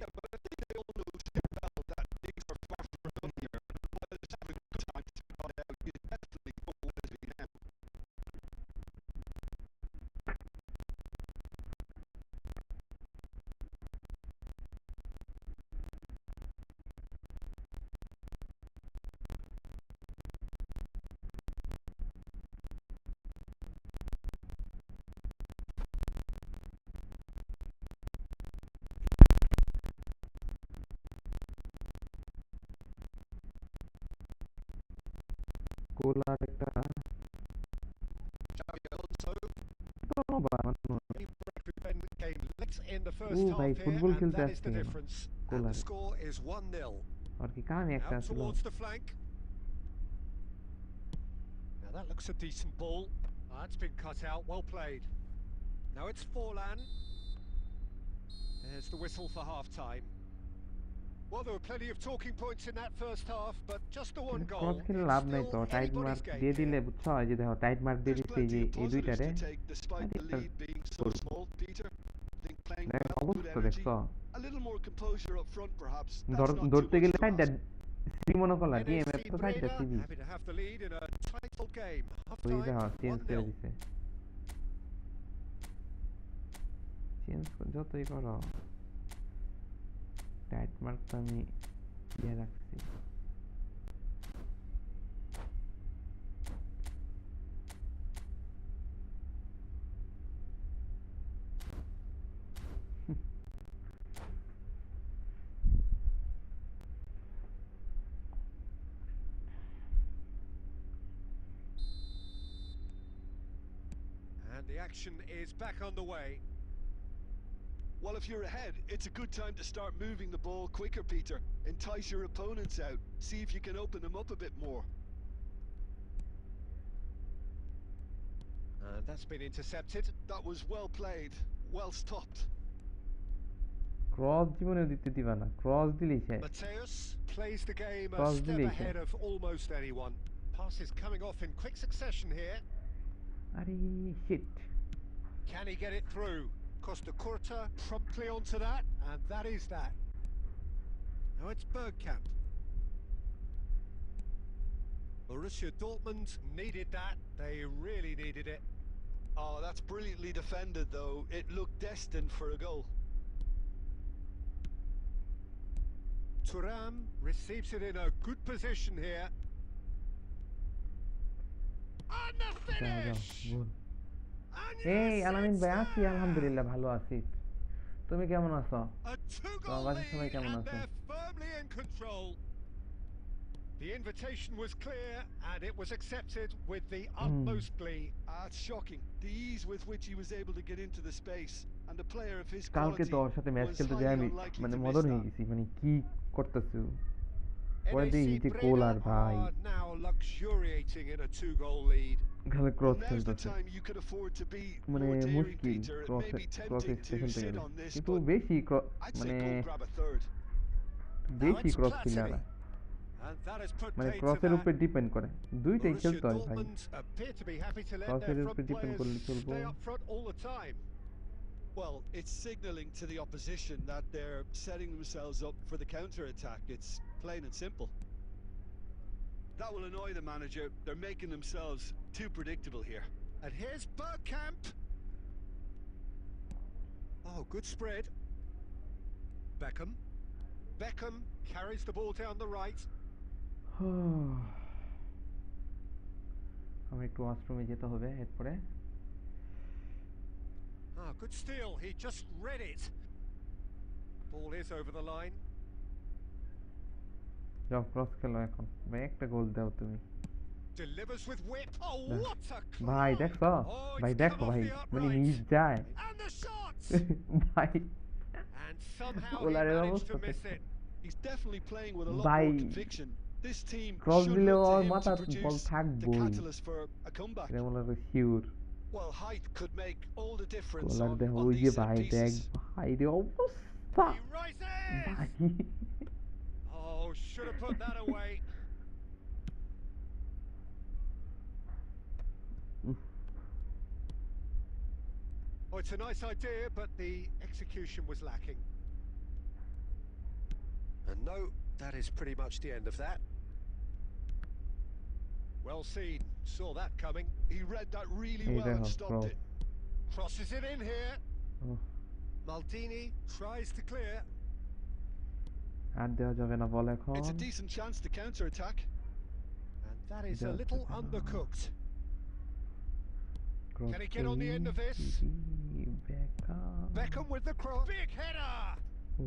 Yeah, but I think they all know too well that things are far from done here. While it's having a good time to cut it out, he's definitely got what is he now. কোলার একটা Xabi Alonso. ধন্যবাদ He broke the game late in the first ও half ভাই here, football and খেলতে that is আসছে the কেন difference. And the কোলার score is 1-0. আর কি কামই একটা Out ছিল towards the flank. Now that looks a decent ball. That's been cut out, well played. Now it's Forlan. There's the whistle for half-time. Well, there were plenty of talking points in that first half, but just the one goal. Cross খেলে It's লাভ নাই তো still tight anybody's mark game দিয়ে here. দিলে বুঝছো এই যে দেখো tight mark দিয়ে There's দিচ্ছে এই যে plenty of এই positives দুইটারে to take despite the lead being so Good. small, Peter. I think playing দেখো well, good অবস্থা energy. দেখছো A little more composure up front perhaps. That's not too ধরতে much গেলে to সাইডটা ask. CB মনে করলা NAC DMF তো সাইডটা Breda CB happy to have the lead in a title game. ওই Half-time, দেখো চেঞ্জ করে 1-0. দিছে চেঞ্জ যতই করো টাইট মার্ক তো আমি দিয়ে রাখছি And the action is back on the way. Well, if you're ahead, it's a good time to start moving the ball quicker, Peter. Entice your opponents out. See if you can open them up a bit more. And that's been intercepted. That was well played. Well stopped. Cross জীবনে দিতে দিবা না cross দিলেই শেষ Mateus plays the game a Cross step delete. ahead of almost anyone. Passes coming off in quick succession here. আরে sheet Can he get it through? Costa Curta promptly onto that, and that is that. Now it's Bergkamp. Borussia Dortmund needed that. They really needed it. Oh, that's brilliantly defended, though. It looked destined for a goal. Thuram receives it in a good position here. And the finish! And এই yes, আলামিন it's ভাই আছি there! আলহামদুলিল্লাহ ভালো আছি তুমি কেমন আছো A two-goal তোমার বাসার সবাই lead কেমন and আছে they're firmly in control. The invitation was clear and it was accepted with the utmost glee. It's shocking. The ease with which he was able to get into the space, and a player of his কালকে quality তো ওর সাথে match was খেলতে যাই highly আমি unlikely মানে to miss Madan হয়ে that. গেছি মানে কি করতেছো পরে দেখি NAC যে গোল Breda আর ভাই are now luxuriating in a two-goal lead. খালি Well, ক্রস now's the খেলতেছে time you could afford to be মানে more daring, মুশকিল Peter. It cross may be ক্রসে tempting to খেলতে sit গেলে on this, কিন্তু but বেশি I'd মানে say go grab a third. Now বেশি it's cross Platini. খেলারা And that has put মানে paid to ক্রসের that. উপরে ডিপেন্ড করে দুইটাই Borussia খেলতে হয় ভাই Dortmund appear to be happy to let ক্রসের their উপরে front ডিপেন্ড players করলে চলবো stay up front all the time. Well, it's signalling to the opposition that they're setting themselves up for the counter-attack. It's plain and simple. That will annoy the manager. They're making themselves too predictable here. And here's Bergkamp. Oh, good spread. Beckham. Beckham carries the ball down the right. আমার একটু ওয়াশরুমে যেতে হবে এরপরে Ah, good steal. He just read it. Ball is over the line. যাও cross খেলো এখন ভাই একটা গোল দাও তুমি Delivers with whip. Oh, what a ভাই climb! দেখছো Oh, ভাই it's দেখো come off ভাই the মানে upright. মিস যায় And the shot! ভাই And somehow he গোলারের managed to অবস্থা miss দেখো it. He's definitely playing with a lot ভাই more conviction. This team cross should দিলে look to ওর him মাথা to ball produce the থাকবই catalyst for a comeback. এটা মনে হয় sure Well, height could make all the difference গোলার on, দেখো on ওই যে these set ভাই দেখ pieces. ভাই রে অবস্থা He rises! ভাই Oh, should have put that away. Oh, it's a nice idea, but the execution was lacking. And no, that is pretty much the end of that. Well seen, saw that coming. He read that really Hey well there, and stopped bro. it. Crosses it in here. Oh, Maldini tries to clear. আর দেওয়া যাবে না বল এখন It's a decent chance to counter-attack. And that is a That's little it, undercooked. Cross Can he get on the end of this? Beckham. Beckham with the cross. Big header!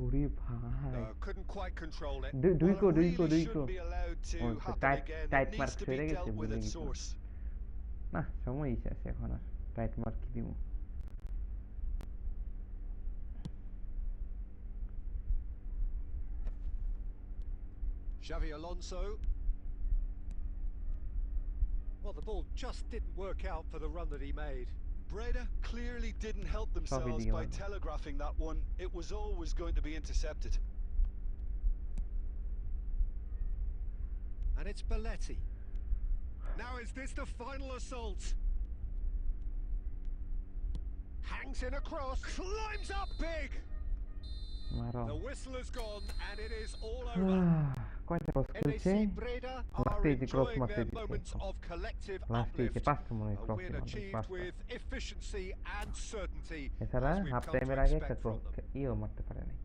ওরে ভাই No, couldn't quite control it. দুই Well, co it দুই কো really দুই কো shouldn't be allowed to Oh, it's a happen tight- again. tight It needs mark to be ছেড়ে গেছে, dealt with বুঝে at গেছি। source. না সময় শেষ এখন আর টাইট মার্ক কি দিব Xavi Alonso. Well, the ball just didn't work out for the run that he made. Breda clearly didn't help themselves দিয়ে by গেল। telegraphing that one. It was always going to be intercepted. And it's Belletti. Now is this the final assault? Hangs in across, climbs up big. মারো The whistle has gone and it is all over. কয়টা cross খেলছে NAC Breda are লাস্টে যে cross enjoying মারতে their দিচ্ছে moments of collective লাস্টে যে uplift. পাঁচটা মনে হয় A ক্রস win মারবে achieved পাঁচটা with efficiency and certainty এছাড়া as we've হাফ come টাইমের to আগে একটা expect from them. ইও মারতে পারে নাই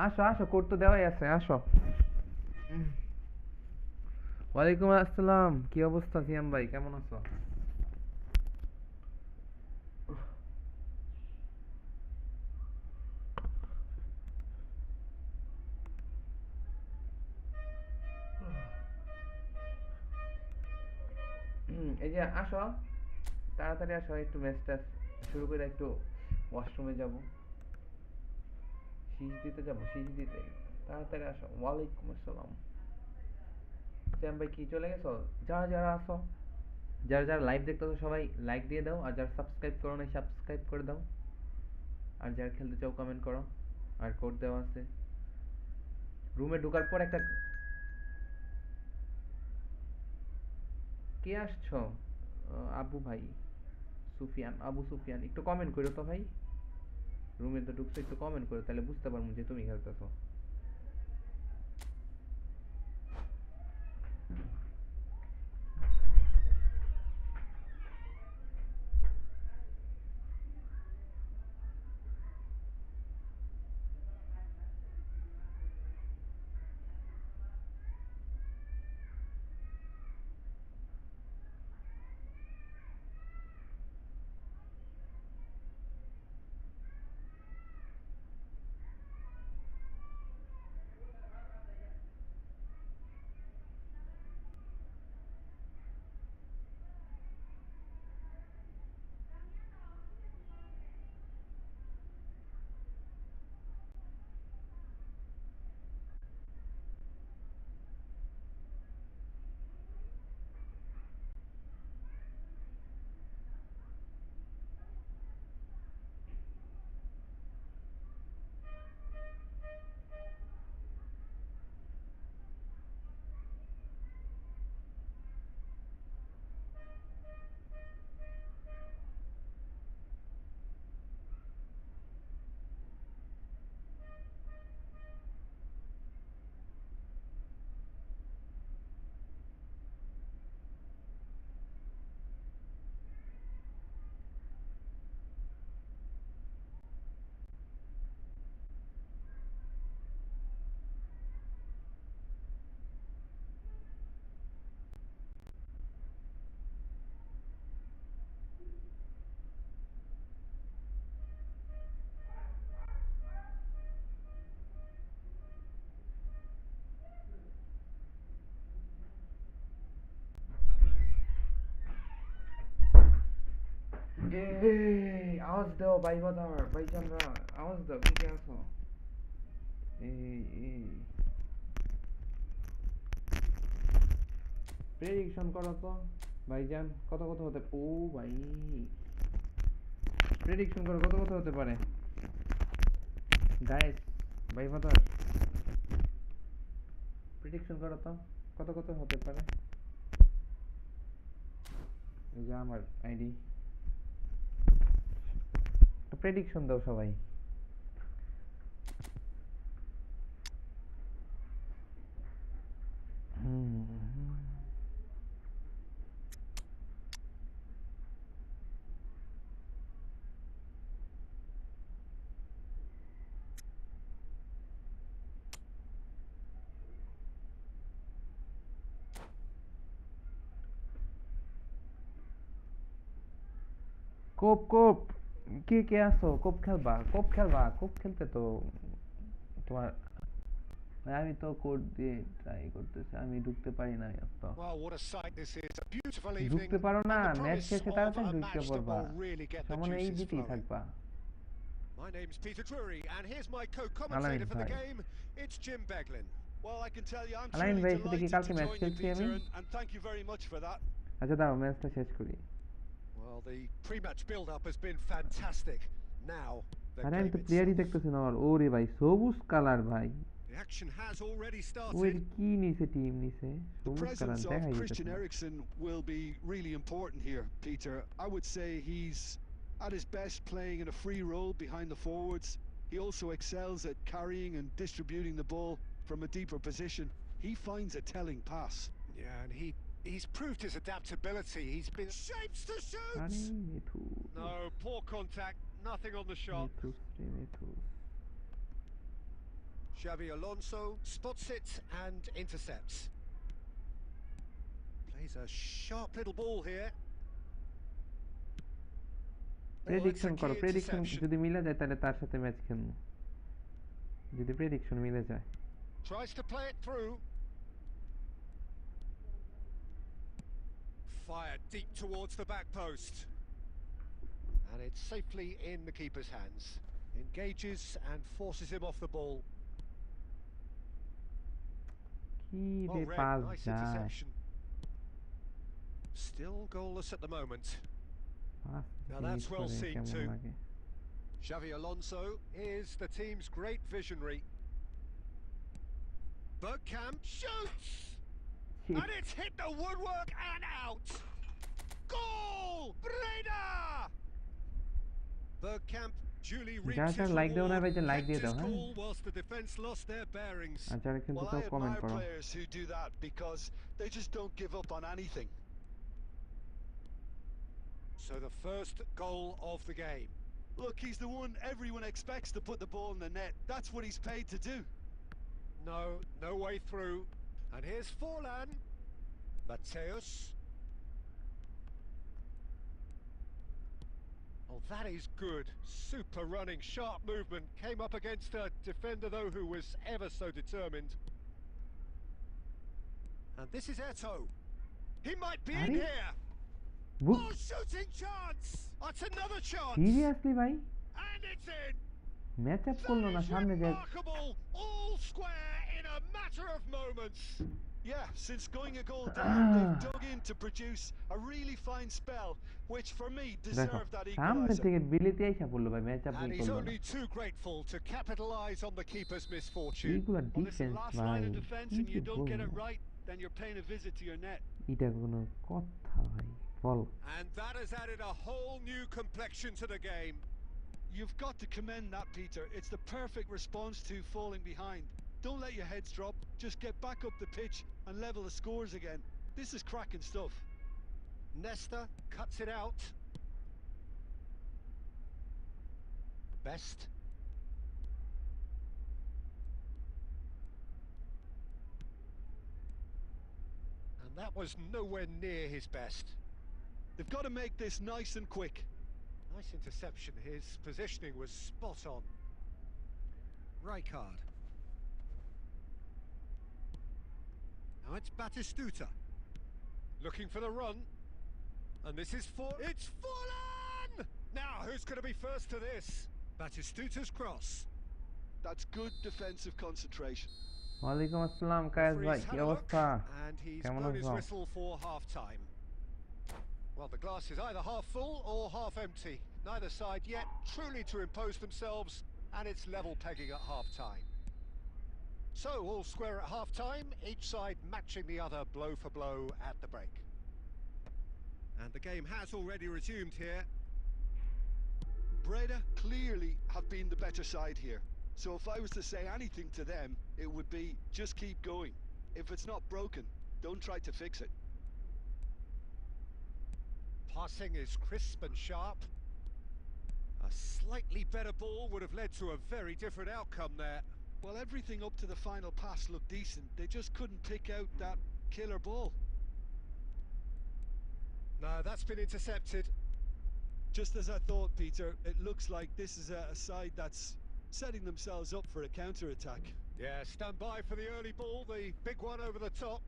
আসো আসো কোড তো দেওয়াই আছে আসো ওয়ালাইকুম আসসালাম কি অবস্থা সিয়াম ভাই কেমন আছো এই যে আসো তাড়াতাড়ি আসো একটু ম্যাচটা শুরু করে একটু ওয়াশরুমে যাব শীষ দিতে তাড়াতাড়ি আসো ওয়ালাইকুম আসসালাম শ্যাম ভাই কি চলে গেছো যারা যারা আসো যারা যারা লাইভ দেখতেছো সবাই লাইক দিয়ে দাও আর যারা সাবস্ক্রাইব করো না সাবস্ক্রাইব করে দাও আর যারা খেলতে চাও কমেন্ট করো আর কোড দেওয়া আছে রুমে ঢোকার পর একটা কে আসছো আবু ভাই আবু সুফিয়ান একটু কমেন্ট করো তো ভাই রুমে তো ঢুকছো একটু কমেন্ট করো তাহলে বুঝতে পারবো যে তুমি খেলতেছো আওয়াজ দাও ভাই বাদার ভাইজানরা, আওয়াজ দাও, কে কে আছো? প্রেডিকশন করো তো ভাইজান, কত কত হতে, ও ভাই প্রেডিকশন করো কত কত হতে পারে গাইস, ভাই বাদার প্রেডিকশন করো তো কত কত হতে পারে। এই যে আমার আইডি, প্রেডিকশন দাও সবাই। কোপ কোপ, কে কে আছো? কোপ খেলবা, কোপ খেলবা, কোপ খেলতে তো তোমার, আমি তো কোড দিয়ে ট্রাই করতেছি, আমি ঢুকতে পারি না তো। ঢুকতে পারো না, ম্যাচ শেষে তাড়াতাড়ি ঢুকতে পারবা, সামনে এই দিতেই থাকবা। My name's Peter Drury, and here's my co-commentator for the game. It's Jim Beglin. Well, I can tell you, I'm Alain truly ভাই সাথে কি delighted কালকে to ম্যাচ join you, খেলছি আমি? Peter, and thank you very much for that. আচ্ছা দাঁড়াও, ম্যাচটা শেষ করি। Well, the pre-match build-up has been fantastic. Now, the আরে আমি game তো প্লেয়ারই itself. দেখতেছি না আমার। ওরে ভাই সবুজ কালার ভাই, The action has already ওই started. কি নিছে, টিম নিছে The সবুজ কালার, presence of দেখাই Christian যাচ্ছে না। Eriksen will be really important here, Peter. I would say he's at his best playing in a free role behind the forwards. He also excels at carrying and distributing the ball from a deeper position. He finds a telling pass. Yeah, and he's proved his adaptability. He's been shapes to আরে shoot. Mithu, No, poor contact, nothing on the shot. Mithu রে Mithu. Xavi Alonso spots it and intercepts. Plays a sharp little ball here. Prediction করো, prediction যদি মিলে যায় তাহলে তার সাথে match খেলবো, যদি প্রেডিকশন মিলে যায়। Tries to play it through. Fired deep towards the back post. And it's safely in the keeper's hands. Engages and forces him off the ball. কি রে Well read, পাস nice যায়, interception. Still goalless at the moment. Pass Now that's well করে seen কেমন too. লাগে। Xavi Alonso is the team's great visionary. Bergkamp shoots! And it's hit the woodwork and out! Goal! Breda! Bergkamp duly reaps his like দেও না ভাই, যে reward, like দিয়ে kept দাও his হ্যাঁ। cool whilst the defence lost their bearings. আর যারা কিন্তু Well, সব I কমেন্ট admire করো। players who do that because they just don't give up on anything. So the first goal of the game. Look, he's the one everyone expects to put the ball in the net. That's what he's paid to do. No way through. And here's Forlan. Mateus. Oh, that is good. Super running, sharp movement. Came up against a defender, though, who was ever so determined. And this is Eto. He might be in here. Oh, shooting chance! That's another chance. Seriously ভাই, And it's in. Match up করলো না, That is সামনে যে remarkable. All square in a matter of moments. Yeah, since going a goal down, they've dug in to produce a really fine spell, which for me দেখো deserved that সামনে equaliser. থেকে বিলিতে আইসা পড়লো ভাই, match up And he's করলো না। only too grateful to capitalise on the keeper's misfortune. এইগুলা Well, listen, defence last ভাই, line of defence কি and you যে don't get it বলবো, right, then you're paying a visit to your net. এটা কোনো কথা ভাই, বল। And that has added a whole new complexion to the game. You've got to commend that, Peter. It's the perfect response to falling behind. Don't let your heads drop. Just get back up the pitch and level the scores again. This is cracking stuff. Nesta cuts it out. Best. And that was nowhere near his best. They've got to make this nice and quick. Nice interception. His positioning was spot on. Rijkaard. Now it's Batistuta. Looking for the run. And this is for... It's Forlan! Now, who's going to be first to this? Batistuta's cross. That's good defensive concentration. ওয়ালাইকুম আসসালাম কায়েস ভাই, Referee's কি had a look, অবস্থা? and he's কেমন blown his আছো? whistle for half-time. Well, the glass is either half full or half empty. Neither side yet truly to impose themselves, and it's level pegging at half-time. So, all square at half-time, each side matching the other blow for blow at the break. And the game has already resumed here. Breda clearly have been the better side here. So if I was to say anything to them, it would be just keep going. If it's not broken, don't try to fix it. Passing is crisp and sharp. A slightly better ball would have led to a very different outcome there. Well, everything up to the final pass looked decent. They just couldn't pick out that killer ball. No, that's been intercepted. Just as I thought, Peter, it looks like this is a side that's setting themselves up for a counter-attack. Yeah, stand by for the early ball, the big one over the top.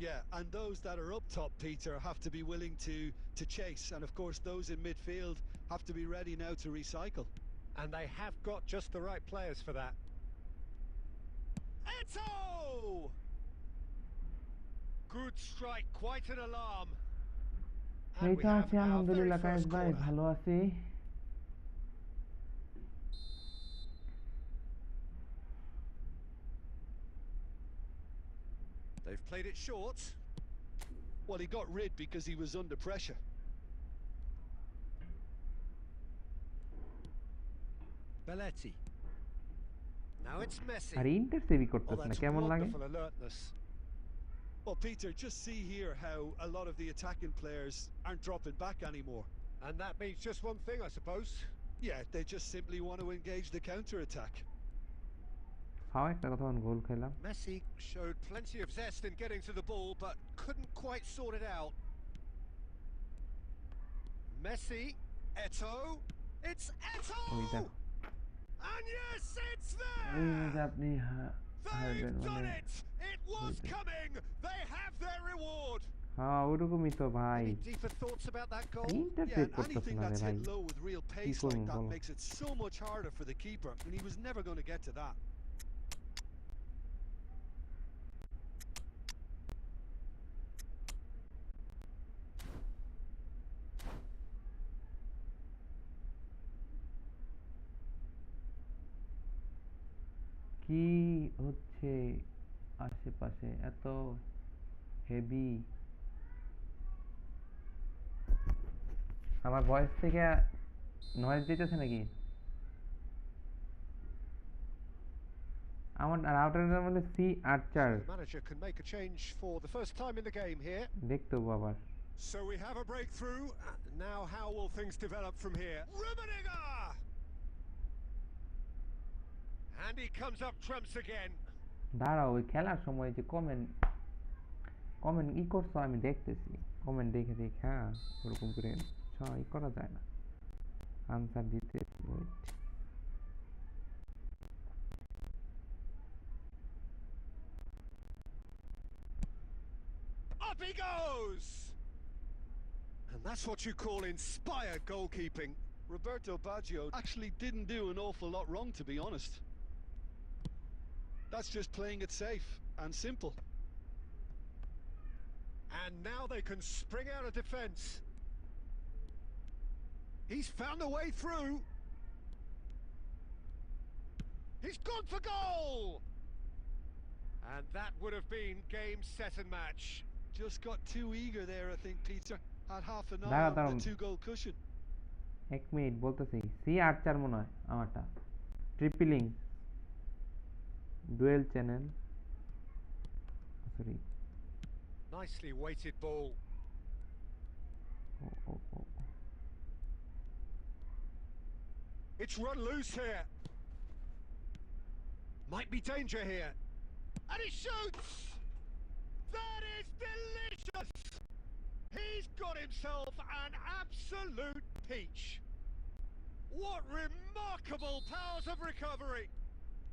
Yeah, and those that are up top, Peter, have to be willing to chase. And of course, those in midfield have to be ready now to recycle. And they have got just the right players for that. Eto! Good strike, quite an alarm. And এই we তো have আছি our very আলহামদুলিল্লাহ Kayes first ভাই, corner. ভালো আছি। They've played it short. Well, he got rid because he was under pressure. Belletti. Now it's Messi. R ইন্টারসেভই Oh, করতেছ না, that's কেমন লাগে? wonderful alertness. Well, Peter, just see here how a lot of the attacking players aren't dropping back anymore. And that means just one thing, I suppose. Yeah, they just simply want to engage the counter-attack. ফাও একটা কথা গোল খেলাম। Messi showed plenty of zest in getting to the ball, but couldn't quite sort it out. Messi, Eto, it's Eto! ওইটা And yes, it's ওই যে there! আপনি They've done মানে it! It was coming! They have their reward! হ্যাঁ ওরকমই তো ভাই, Any deeper thoughts about that goal? ইন্টারসেভ Yeah, and করতেছ anything না রে that's ভাই। hit low with real pace করুন, like that বলো। makes it so much harder for the keeper, and he was never going to get to that. কি হচ্ছে আশেপাশে এত হেভি? আমার ভয়েস থেকে নয়েজ দিতেছে নাকি? আমার রাউটারের মধ্যে C8 The manager can make a change for the first time in the game here. দেখতে হবো আবার। So we have a breakthrough. Now how will things develop from here? Rummenigge! And he comes up trumps again. দাঁড়াও, ওই খেলার সময় যে comment ই করছো আমি দেখতেছি, কমেন্ট দেখে দেখে হ্যাঁ ওরকম করে ই করা যায় না, আনসার দিতে। Up he goes! And that's what you call inspired goalkeeping. Roberto Baggio actually didn't do an awful lot wrong, to be honest. That's just playing it safe and simple. And now they can spring out of defence. He's found a way through. He's gone for goal! And that would have been game, set and match. Just got too eager there, I think, Peter. Had half an eye দাঁড়াও, on the two-goal cushion. এক minute বলতেছি, C8 মনে হয় আমারটা, tripling dual channel, sorry. Nicely weighted ball. It's run loose here. Might be danger here. And he shoots! That is delicious! He's got himself an absolute peach. What remarkable powers of recovery!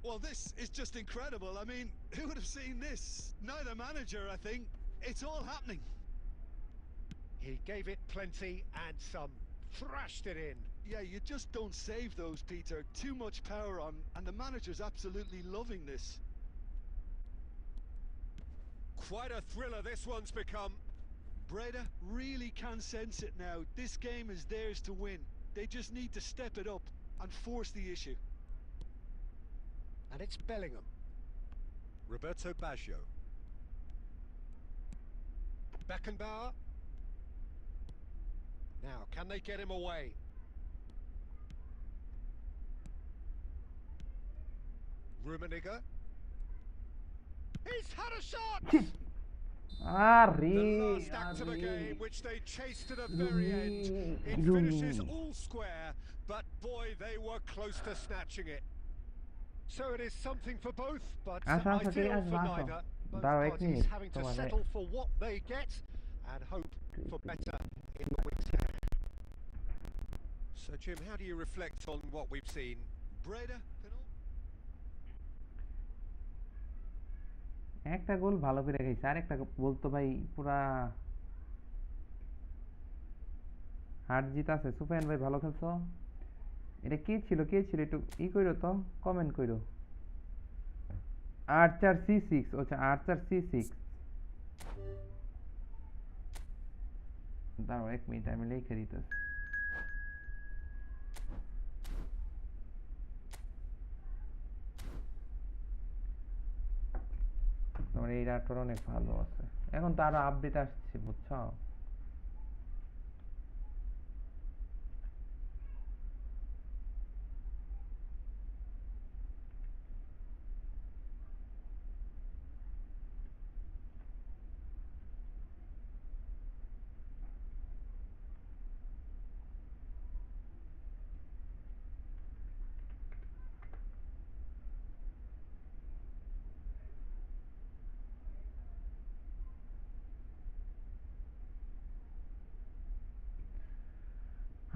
Well, this is just incredible. I mean, who would have seen this? Neither manager, I think. It's all happening. He gave it plenty and some, thrashed it in. Yeah, you just don't save those, Peter. Too much power on, and the manager's absolutely loving this. Quite a thriller this one's become. Breda really can sense it now. This game is theirs to win. They just need to step it up and force the issue. And it's Bellingham. Roberto Baggio. Beckenbauer. Now, can they get him away? Rummenigge. He's had a shot! The last act of a game which they chased to the very end. It finishes all square, but boy, they were close to snatching it. So it is something for both, but ideal for neither. Both parties having to settle for what they get and hope for better in the weeks ahead. So Jim, how do you reflect on what we've seen? Breda can একটা গোল ভালো করে খাইছে, আর একটা গোল তো ভাই পুরা হার জিত আছে। সুফিয়ান ভাই ভালো খেলছো। এটা কে ছিল একটু কইরো তো, কমেন্ট কইরো। আর্চার C6, আচ্ছা আর্চার C6। দাঁড়াও 1 মিনিট আমি লিখে দিতেছি। তোমার এই রাটর অনেক ভালো আছে, এখন তো আরো আপডেট আসছে বুঝছো।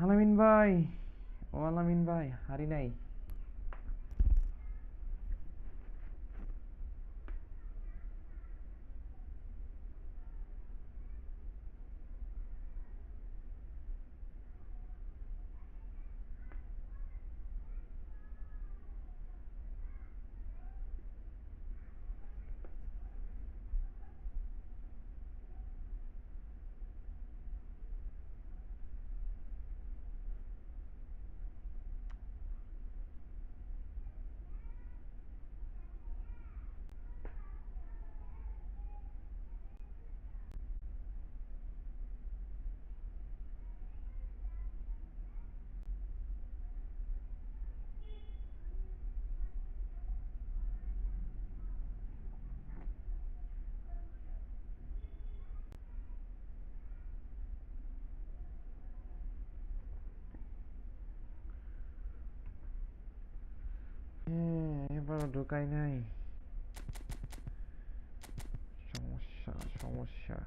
আলামিন ভাই, ও আলামিন ভাই, হারি নাই। এবারও ঢোকাই নাই, সমস্যা।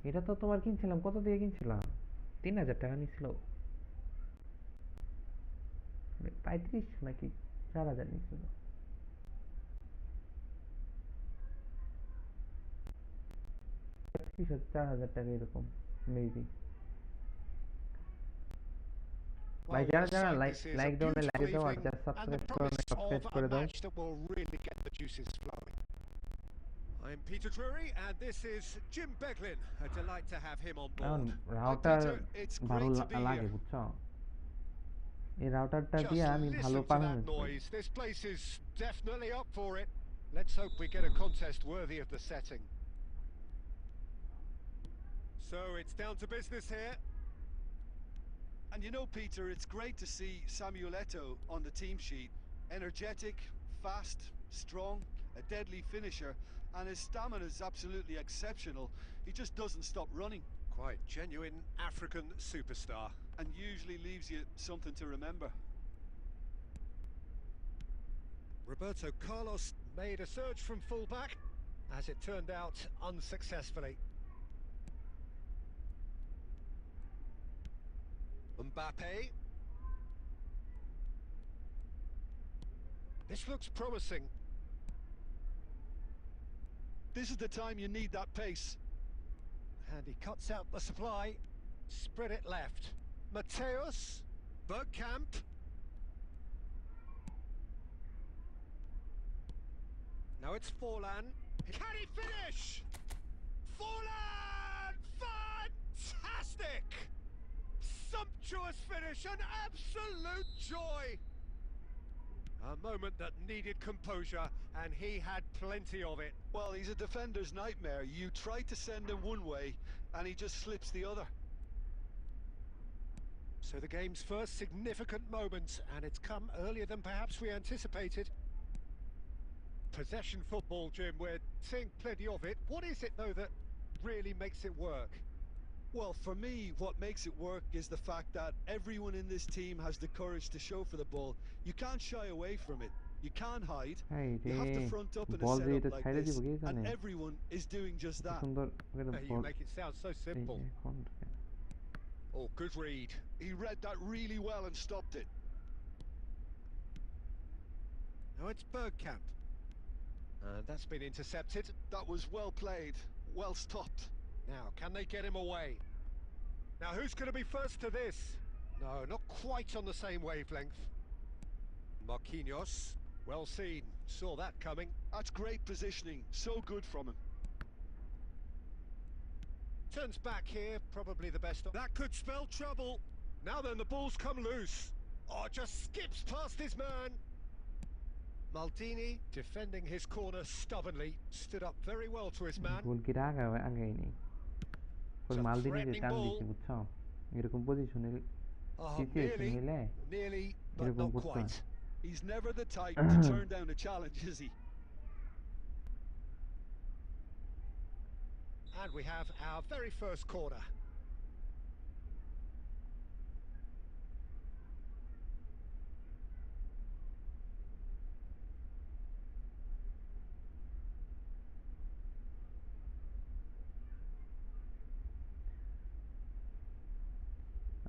এটা তো তোমার কিনছিলাম, কত দিয়ে কিনছিলাম? 3000 টাকা নিছিল, 35 নাকি 4000 নিছিল। 4000 টাকা এরকম মেবি। ভাই যারা যারা লাইক দাও না, লাইক দাও, আর যারা সাবস্ক্রাইব করো না সাবস্ক্রাইব করে দাও। I'm Peter Drury and this is Jim Beglin. A delight to have him on এখন board. রাউটার ভালো লাগে বুঝছো, এই রাউটারটা দিয়ে আমি ভালো performance pi. This place is definitely up for it. Let's hope we get a contest worthy of the setting. So it's down to business here. And you know, Peter, it's great to see Samuel Eto'o on the team sheet. Energetic, fast, strong, a deadly finisher, and his stamina is absolutely exceptional. He just doesn't stop running. Quite genuine African superstar. And usually leaves you something to remember. Roberto Carlos made a surge from fullback, as it turned out unsuccessfully. Mbappe, This looks promising. This is the time you need that pace. And he cuts out the supply. Spread it left. Mateus. Bergkamp. Now it's Forlan. Can he finish? Forlan! Fantastic! Sumptuous finish, an absolute joy! A moment that needed composure, and he had plenty of it. Well, he's a defender's nightmare. You try to send him one way, and he just slips the other. So the game's first significant moment, and it's come earlier than perhaps we anticipated. Possession football, Jim, we're seeing plenty of it. What is it, though, that really makes it work? Well, for me, what makes it work is the fact that everyone in this team has the courage to show for the ball. You can't shy away from it. You can't hide. You have to front up in a setup like this, and everyone is doing just that. You make it sound so simple. Oh, good read. He read that really well and stopped it. Now it's Bergkamp. And that's been intercepted. That was well played, well stopped. Now, can they get him away? Now, who's going to be first to this? No, not quite on the same wavelength. Marquinhos, well seen, saw that coming. That's great positioning, so good from him. Turns back here, probably the best. That could spell trouble. Now then, the ball's come loose. Oh, just skips past his man. Maldini, defending his corner stubbornly, stood up very well to his man. Nearly, but not quite. He's never the type to turn down a challenge, is he? And we have our very first corner.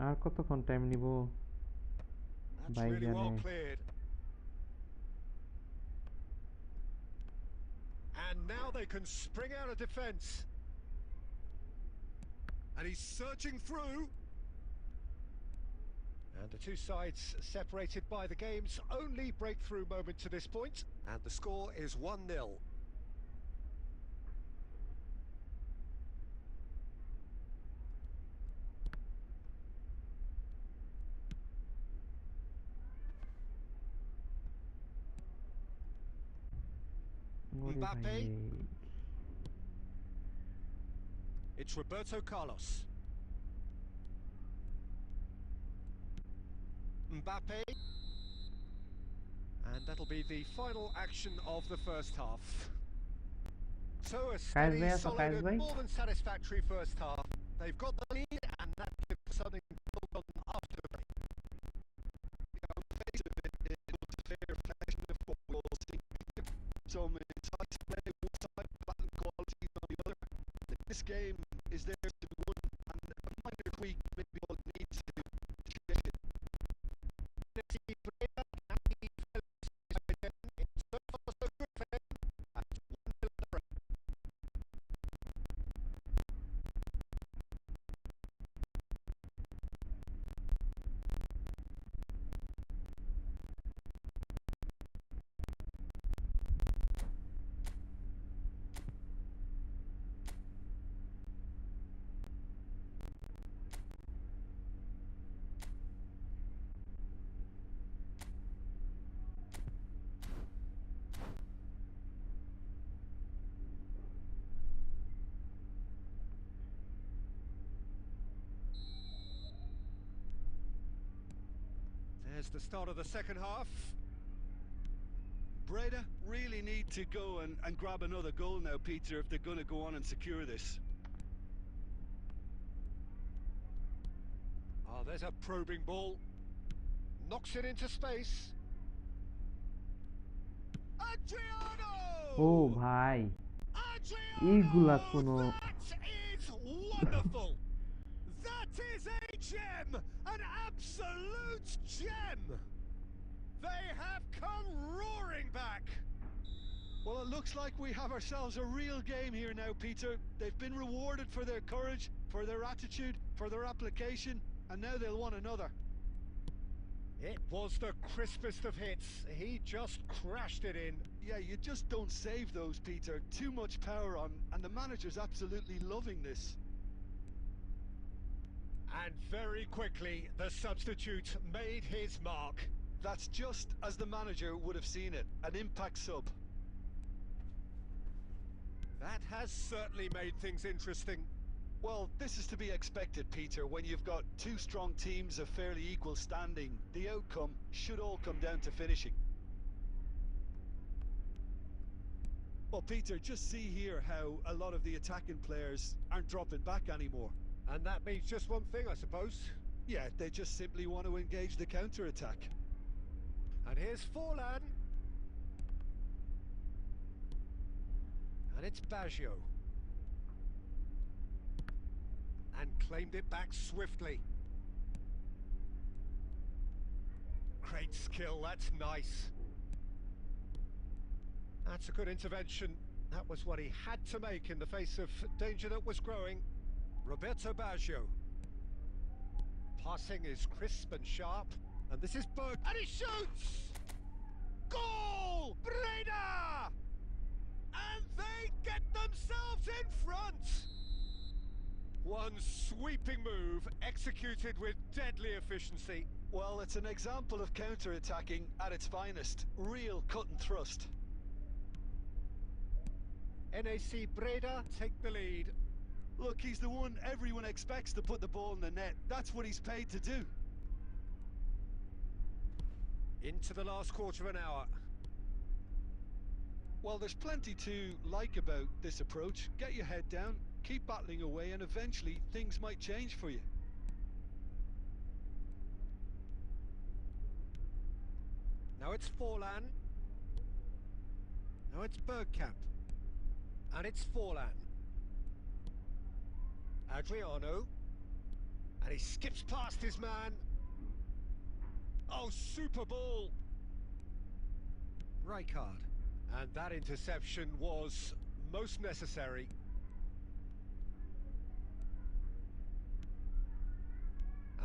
আর কতক্ষণ time নিব ভাই জানে and now they can spring out of defense and he's surging through and the two sides separated by the game's only breakthrough moment to this point, and the score is 1-0. Mbappe. It's Roberto Carlos. Mbappe. And that'll be the final action of the first half. So a steady, solid and more than satisfactory first half. They've got the lead and that gives something to build on after the break. On the face of it, it looks a fair reflection of what we all see. Some insights play one side, battle quality on the other. This game is there to be won, and a minor tweak maybe all it needs to change it. There's the start of the second half. Breda really need to go and grab another goal now, Peter, if they're going to go on and secure this. Oh, there's a probing ball. Knocks it into space. Adriano! Oh, bhai. Adriano! That is wonderful! That is a gem! An absolute gem! They have come roaring back. Well, it looks like we have ourselves a real game here now, Peter. They've been rewarded for their courage, for their attitude, for their application, and now they'll want another. It was the crispest of hits. He just crashed it in. Yeah, you just don't save those, Peter. Too much power on, and the manager's absolutely loving this. And very quickly, the substitute made his mark. That's just as the manager would have seen it, an impact sub. That has certainly made things interesting. Well, this is to be expected, Peter, when you've got two strong teams of fairly equal standing. The outcome should all come down to finishing. Well, Peter, just see here how a lot of the attacking players aren't dropping back anymore. And that means just one thing, I suppose. Yeah, they just simply want to engage the counter-attack. And here's Forlan. And it's Baggio. And claimed it back swiftly. Great skill, that's nice. That's a good intervention. That was what he had to make in the face of danger that was growing. Roberto Baggio. Passing is crisp and sharp. And this is Berg. And he shoots! Goal! Breda! And they get themselves in front! One sweeping move, executed with deadly efficiency. Well, it's an example of counter-attacking at its finest. Real cut and thrust. NAC Breda take the lead. Look, he's the one everyone expects to put the ball in the net. That's what he's paid to do. Into the last quarter of an hour. Well, there's plenty to like about this approach. Get your head down, keep battling away, and eventually things might change for you. Now it's Forlan. Now it's Bergkamp. And it's Forlan. Adriano. And he skips past his man. Oh, super ball. Rijkaard. And that interception was most necessary.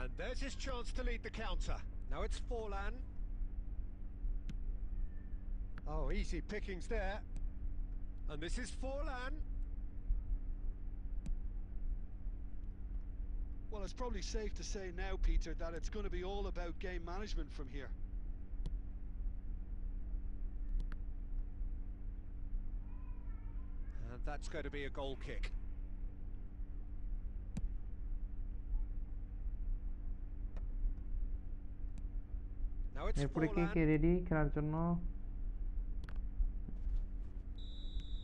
And there's his chance to lead the counter. Now it's Forlan. Oh, easy pickings there. And this is Forlan. Well, it's probably safe to say now, Peter, that it's going to be all about game management from here. And that's going to be a goal kick. Now it's এরপরে কে Forlan. কে ready খেলার জন্য?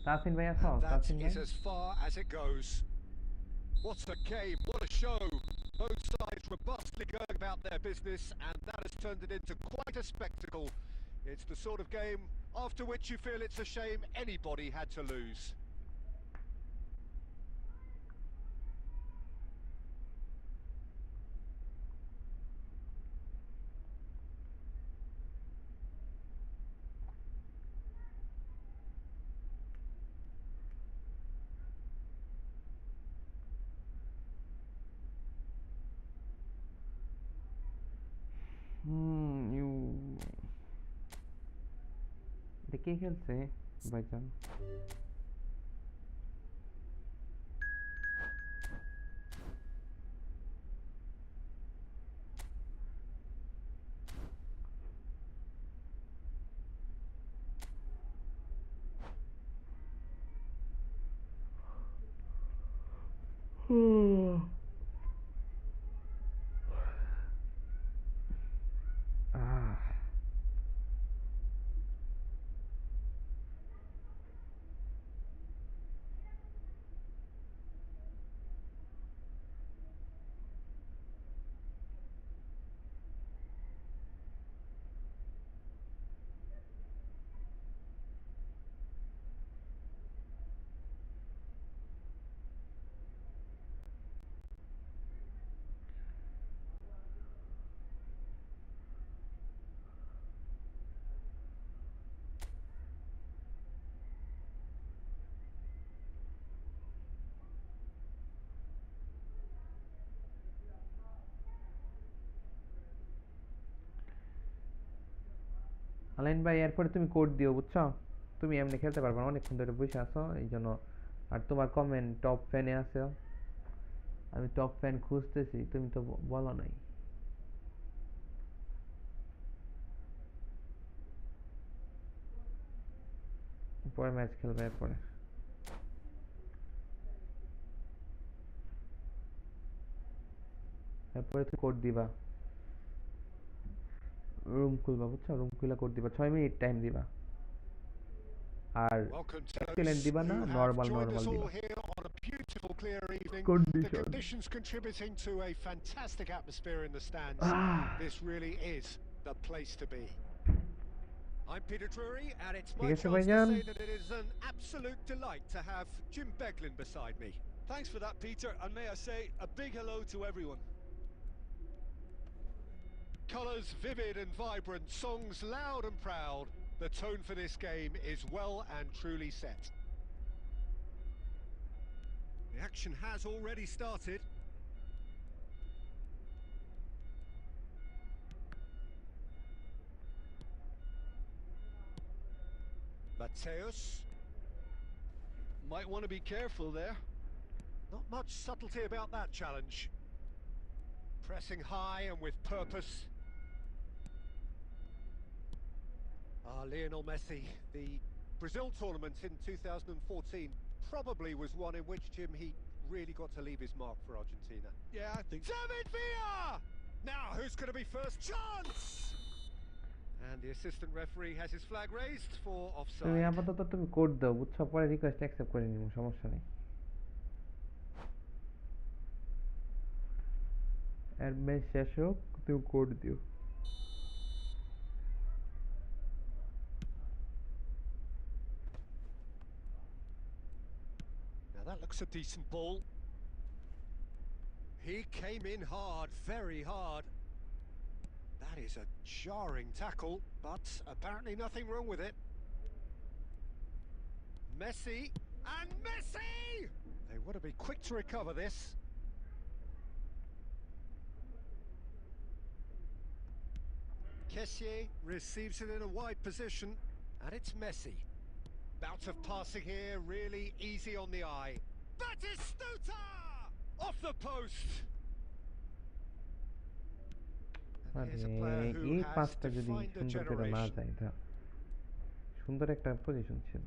তাসিন ভাই আছো? That Tasin ভাই is as far as it goes. What a game, what a show. Both sides robustly going about their business, and that has turned it into quite a spectacle. It's the sort of game after which you feel it's a shame anybody had to lose. এটা কে খেলছে ভাইজান? আলাইন ভাই এরপরে তুমি code দিও বুঝছো, তুমি এমনি খেলতে পারবে না, অনেকক্ষণ ধরে বসে আছো এই জন্য। আর তোমার কমেন্ট টপ ফ্যানে আছে, আমি টপ ফ্যান খুঁজতেছি, তুমি তো বলো নাই। পরে ম্যাচ খেলবে এরপরে। এরপরে তুমি কোড দিবা, রুম খুলবা বুঝছো, রুম খুলে কোড দিবা, 6 মিনিট টাইম দিবা। আর Welcome to এক্সিলেন্ট those দিবা না, who have normal joined us normal all দিবা। here on a beautiful, clear evening. The condition conditions contributing to a fantastic atmosphere in the stands. This really is the place to be. I'm Peter Drury, and it's ঠিক my আছে chance to ভাইজান। say that it is an absolute delight to have Jim Beglin beside me. Thanks for that, Peter, and may I say a big hello to everyone. Colours vivid and vibrant, songs loud and proud. The tone for this game is well and truly set. The action has already started. Mateus. Might want to be careful there. Not much subtlety about that challenge. Pressing high and with purpose. Lionel Messi, the Brazil tournament in 2014 probably was one in which, Jim, he really got to leave his mark for Argentina. Yeah, I think so. David Villa! Now, who's going to be first? Chance! And the assistant referee has his flag raised for তুমি offside. আপাতত তুমি code দাও বুঝছো, পরে request accept করে নিব, সমস্যা নেই। এর ম্যাচ শেষ হোক, তুমি কোড দিও। Now that looks a decent ball. He came in hard, very hard. That is a jarring tackle, but apparently nothing wrong with it. Messi, and Messi! They want to be quick to recover this. Kessié receives it in a wide position, and it's Messi. Bout of passing here, really easy on the eye. Batistuta! Off the post! And here's a player who এই has পাসটা যদি defined a সুন্দর করে না generation. যায়, তা সুন্দর একটা position ছিল,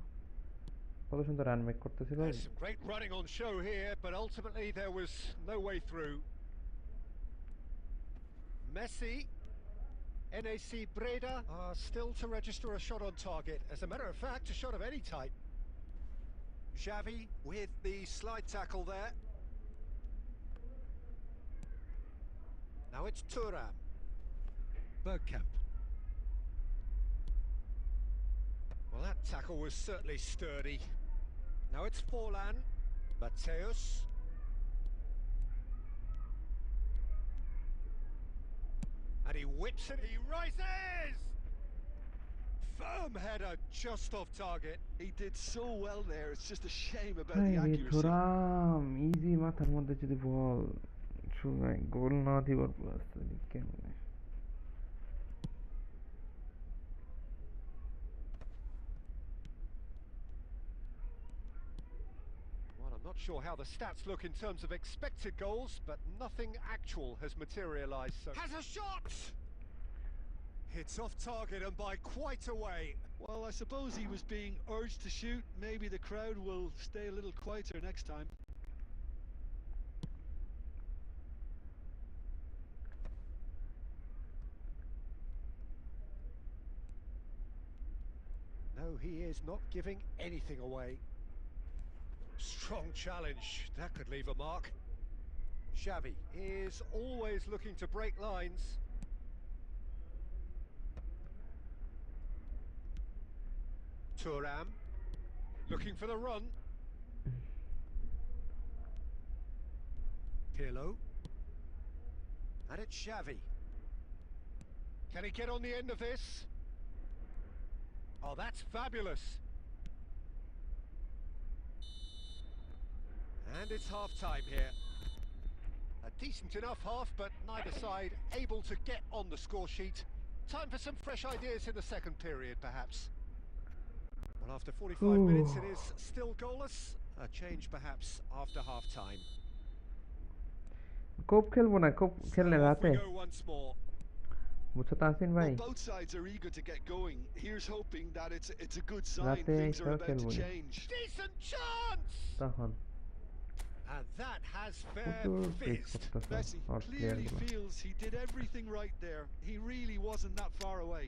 কত সুন্দর রান মেক করতেছিল। There's some great running on show here, but ultimately there was no way through. Messi, NAC Breda are still to register a shot on target. As a matter of fact, a shot of any type. Xavi with the slide tackle there. Now it's Thuram. Bergkamp. Well, that tackle was certainly sturdy. Now it's Forlan. Mateus. And he whips it, he rises! Firm header just off target. He did so well there. It's just a shame about হাই the রে accuracy. ধরাম, easy মাথার মধ্যে যদি বল শুনাই, গোল না দিবার plus কেমনে। Well, I'm not sure how the stats look in terms of expected goals, but nothing actual has materialised. So has a shot! It's off target and by quite a way. Well, I suppose he was being urged to shoot. Maybe the crowd will stay a little quieter next time. No, he is not giving anything away. Strong challenge, that could leave a mark. Xavi is always looking to break lines. Thuram looking for the run. Pirlo. And it's Xavi. Can he get on the end of this? Oh, that's fabulous. And it's half-time here. A decent enough half, but neither side able to get on the score sheet. Time for some fresh ideas in the second period, perhaps. Well, after 45 minutes, it is still goalless. A change, perhaps, after half-time. কোপ খেলবো না, কোপ So খেললে off রাতে we go once more. বুঝছো তাহসিন ভাই, Well, both sides are eager to get going. Here's hoping that it's a good sign. রাতে Things are খেলা about to খেলবো change. Decent chance! তখন And that has fair প্রচুর press fizzed. করতেছে Messi ওর player clearly গুলো। feels he did everything right there. He really wasn't that far away.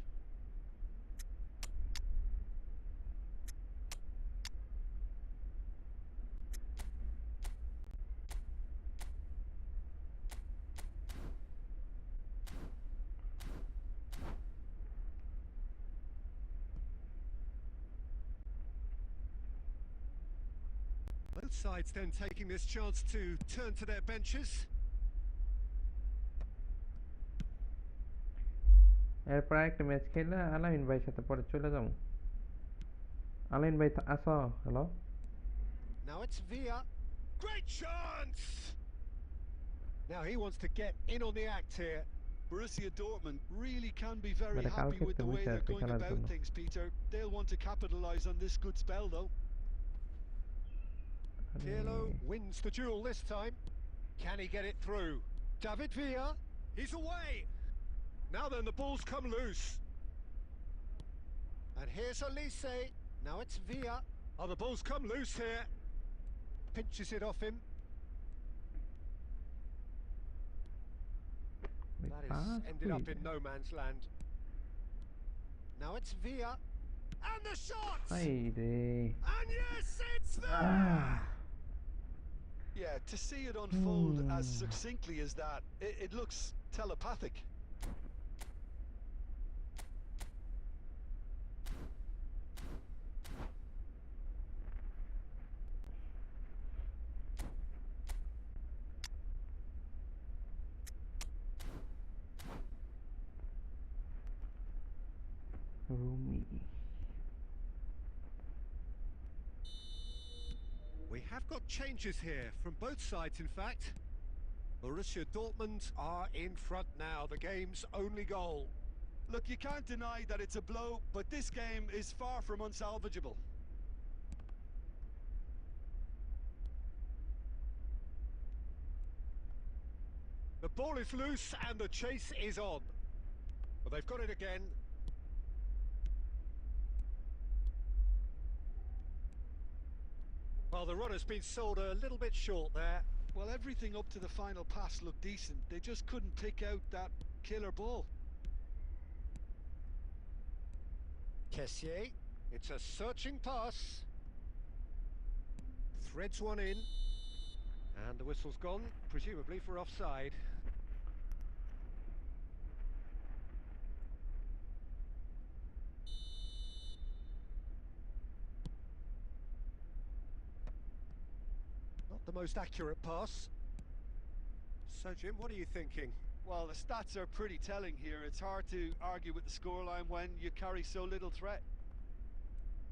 Both sides then taking this chance to turn to their benches. এরপর একটা match খেলে আলামিন ভাইয়ের সাথে পরে চলে যাবো। আলামিন ভাই আসো, hello. Now it's Villa. Great chance! Now he wants to get in on the act here. Borussia Dortmund really can be very Better happy calculate with the the way week they're after going খেলার about জন্য। things, Peter. They'll want to capitalise on this good spell, though. Pirlo wins the duel this time. Can he get it through? David Villa, he's away. Now then, the ball's come loose. And here's Elise. Now it's Villa. Oh, the ball's come loose here. Pinches it off him. That is ended up in no man's land. Now it's Villa. And the shot! হাইরে And yes, it's there! Yeah, to see it unfold as succinctly as that, it looks telepathic. Rumi We have got changes here from both sides, in fact. Borussia Dortmund are in front now, the game's only goal. Look, you can't deny that it's a blow, but this game is far from unsalvageable. The ball is loose and the chase is on. But they've got it again. Well, the run has been sold a little bit short there. Well, everything up to the final pass looked decent. They just couldn't pick out that killer ball. Kessier, it's a searching pass. Threads one in. And the whistle's gone, presumably for offside. Not the most accurate pass. So, Jim, what are you thinking? Well, the stats are pretty telling here. It's hard to argue with the scoreline when you carry so little threat.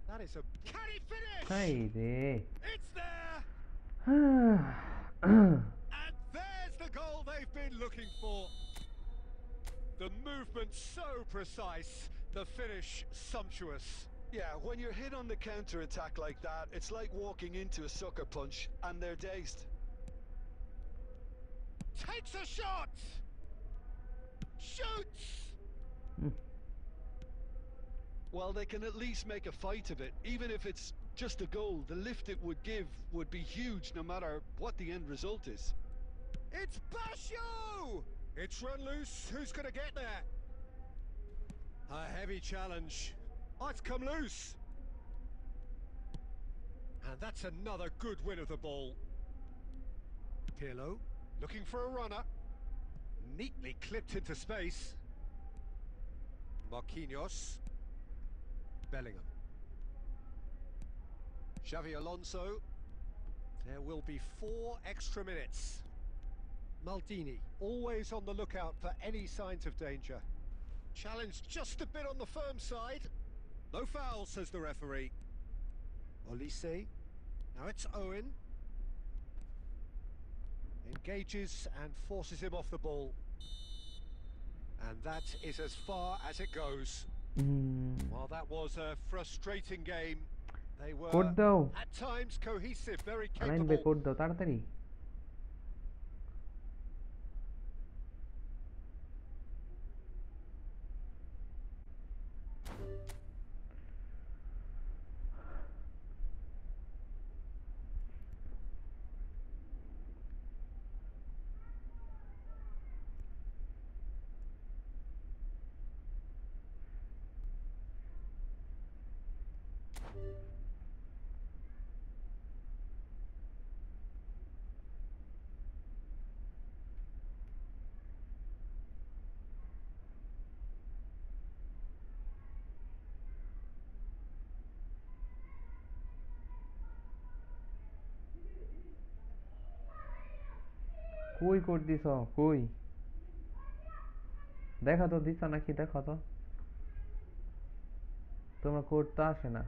That is a... Can he finish? হাইরে It's there! And there's the goal they've been looking for. The movement so precise, the finish sumptuous. Yeah, when you're hit on the counter-attack like that, it's like walking into a sucker punch, and they're dazed. Takes a shot! Shoots! Well, they can at least make a fight of it. Even if it's just a goal, the lift it would give would be huge no matter what the end result is. It's Basho! It's run loose. Who's going to get there? A heavy challenge. Oh, it's come loose. And that's another good win of the ball. Pirlo looking for a runner. Neatly clipped into space. Marquinhos. Bellingham. Xavi Alonso. There will be 4 extra minutes. Maldini, always on the lookout for any signs of danger. Challenged just a bit on the firm side. No foul, says the referee. Olise. Now it's Owen. Engages and forces him off the ball. And that is as far as it goes. Well, that was a frustrating game. They were code দাও at times cohesive, very আলাইন ভাই capable. Code দাও তাড়াতাড়ি কই code দিছ কই দেখো তো দিছ নাকি দেখো তো তোমার কোড তো আসে না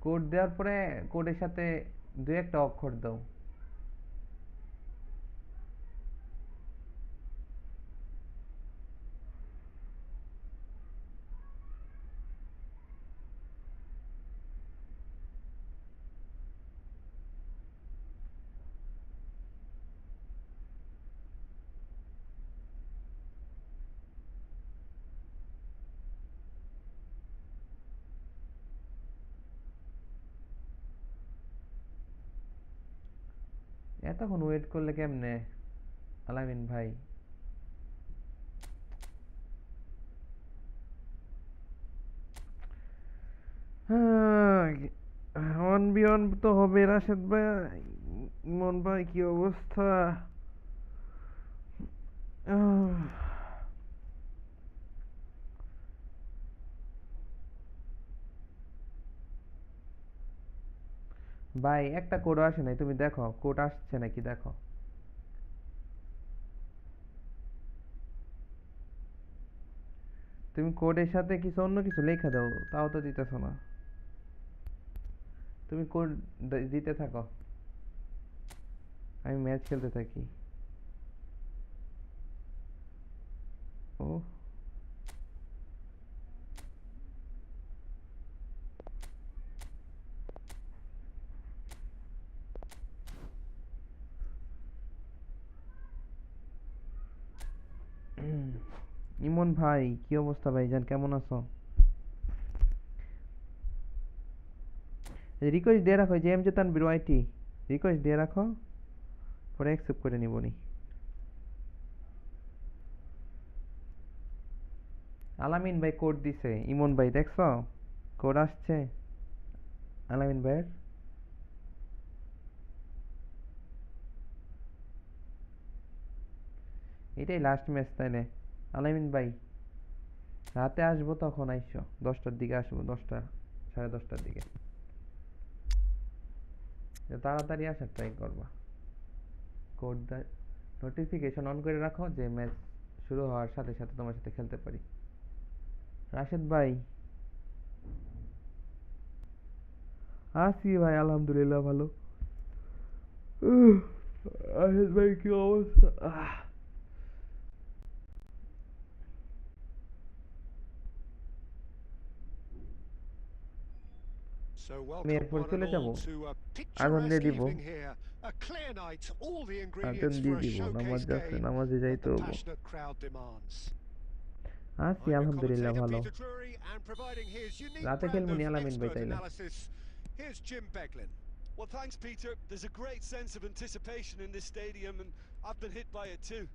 কোড দেওয়ার পরে কোডের সাথে দুই একটা অক্ষর দাও এতক্ষণ ওয়েট করলে কেমনে আলামিন ভাই ওয়ান বি ওয়ান তো হবে রাশেদ ভাই ইমন ভাই কি অবস্থা ভাই একটা কোড আসে নাই তুমি দেখো কোড আসছে নাকি দেখো তুমি কোডের সাথে কিছু অন্য কিছু লেখা দাও তাও তো দিতেছো না তুমি কোড দিতে থাকো আমি ম্যাচ খেলতে থাকি ও ইমন ভাই কি অবস্থা ভাইজান কেমন আছো রিকোয়েস্ট দিয়ে রাখো যে এম জে তানবির ওয়াইটি রিকোয়েস্ট দিয়ে রাখো পরে অ্যাকসেপ্ট করে নিবনি আলামিন ভাই কোড দিছে ইমন ভাই দেখছো কোড আসছে আলামিন ভাইয়ের এটাই লাস্ট ম্যাচ তাইলে আলামিন ভাই রাতে আসবো তখন আইসো 10টার দিকে আসবো 10টা 10:30টার দিকে তাড়াতাড়ি আসার ট্রাই করবা কোড নোটিফিকেশন অন করে রাখো যে ম্যাচ শুরু হওয়ার সাথে সাথে তোমার সাথে খেলতে পারি রাশেদ ভাই আছি ভাই আলহামদুলিল্লাহ ভালো রাশেদ ভাই কি অবস্থা So welcome one and all to a picturesque evening here. A clear night, all the ingredients for a showcase game that the passionate crowd demands. আছি আলহামদুলিল্লাহ ভালো রাতে খেলবো নি আলামিন ভাই তাইলে Here's Jim Beglin. Well, thanks, Peter. There's a great sense of anticipation in this stadium, and I've been hit by it too.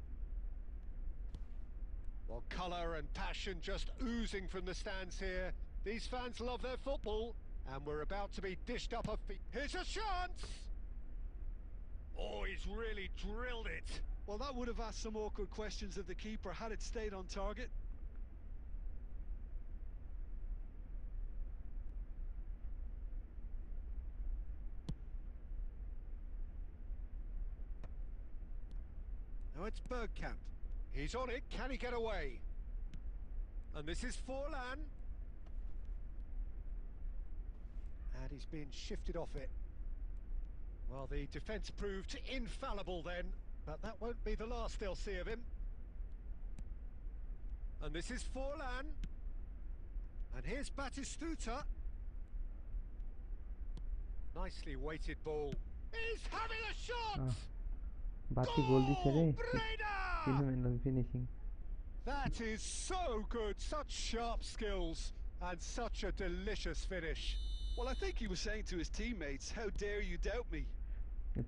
Well, colour and passion just oozing from the stands here. These fans love their football, and we're about to be dished up a feet. Here's a chance! Oh, he's really drilled it. Well, that would have asked some awkward questions of the keeper had it stayed on target. Now it's Bergkamp. He's on it. Can he get away? And this is Forlan. And he's been shifted off it. Well, the defence proved infallible then, but that won't be the last they'll see of him. And this is Forlan. And here's Batistuta. Nicely weighted ball. He's having a shot! Bati goal দিছে রে Breda! phenomenal finishing. That is so good. Such sharp skills and such a delicious finish. Well, I think he was saying to his teammates, how dare you doubt me?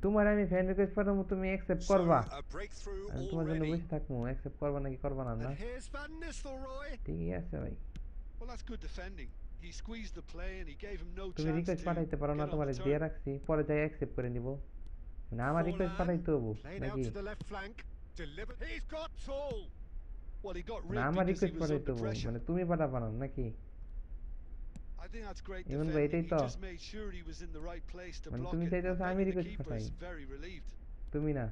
তোমার আমি friend request পাঠাবো তুমি accept So করবা a breakthrough আমি তোমার জন্য already. বসে থাকবো অ্যাকসেপ্ট করবা নাকি করবা না না And here's Van Nistelrooy. ঠিকই আছে ভাই Well, that's good defending. He squeezed the play and he gave him no তুমি chance রিকোয়েস্ট to পাঠাইতে পারো না get on তোমার the দিয়ে turn. রাখছি পরে যাই অ্যাকসেপ্ট করে নিব না আমার রিকোয়েস্ট Forlan পাঠাইতে হবো played out নাকি to the left flank. Delivered. He's got tall. Well, he got না ripped আমার because he রিকোয়েস্ট was পাঠাইতে under হবো pressure. মানে তুমি পাঠাবা না নাকি I think that's great Even defending. waiting He to. just made sure he was in the right place to মানে block তুমি it. চাইতেছো I আমি bet the রিকোয়েস্ট keeper পাঠাই is very relieved. তুমি না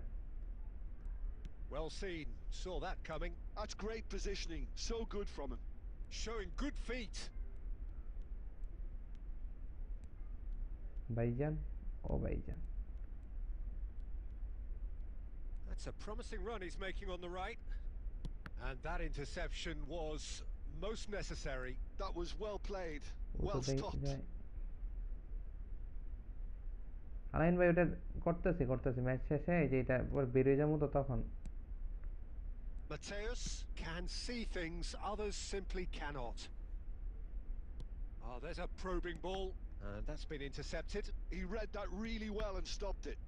Well seen. Saw that coming. That's great positioning. So good from him. Showing good feet. ভাইজান ও ভাইজান That's a promising run he's making on the right. And that interception was most necessary. That was well played. ও তো Well দেখি stopped. যায় আলাইন ভাই ওটা করতেছি match শেষে এই যে এটা পর বেরিয়ে যাবো তো তখন Mateus can see things others simply cannot. Oh, there's a probing ball. And that's been intercepted. He read that really well and stopped it.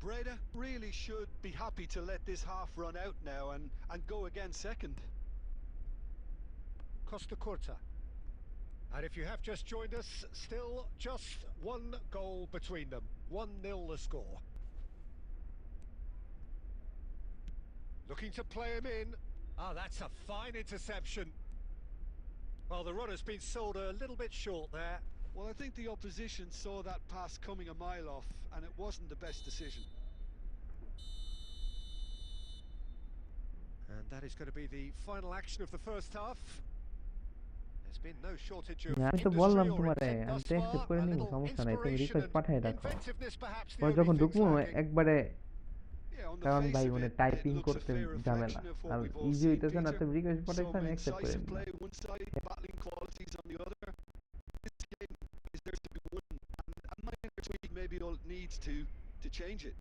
Breda really should be happy to let this half run out now and go again second. Costa Curta. And if you have just joined us, still just one goal between them. 1-0 the score. Looking to play him in. Ah, that's a fine interception. Well, the run has been sold a little bit short there. Well, I think the opposition saw that pass coming a mile off, and it wasn't the best decision. And that is going to be the final action of the first half. There's been no shortage of আমি তো industry বললাম or তোমারে intent আমি thus তো accept far. করে A নিব little সমস্যা নাই তুমি inspiration রিকোয়েস্ট and পাঠাই রাখো inventiveness perhaps the পরে only যখন things ঢুকবো lacking. একবারে Yeah, on the কারণ face ভাই of মানে it, it typing looks a করতে fair ঝামেলা reflection of আর what we've all easy seen, হইতেছে না Peter. তুমি রিকোয়েস্ট পাঠাইছো Some আমি অ্যাকসেপ্ট করে incisive নিব play one side, battling qualities on the other. This game is there to be won, and minor tweak maybe all needs to change it.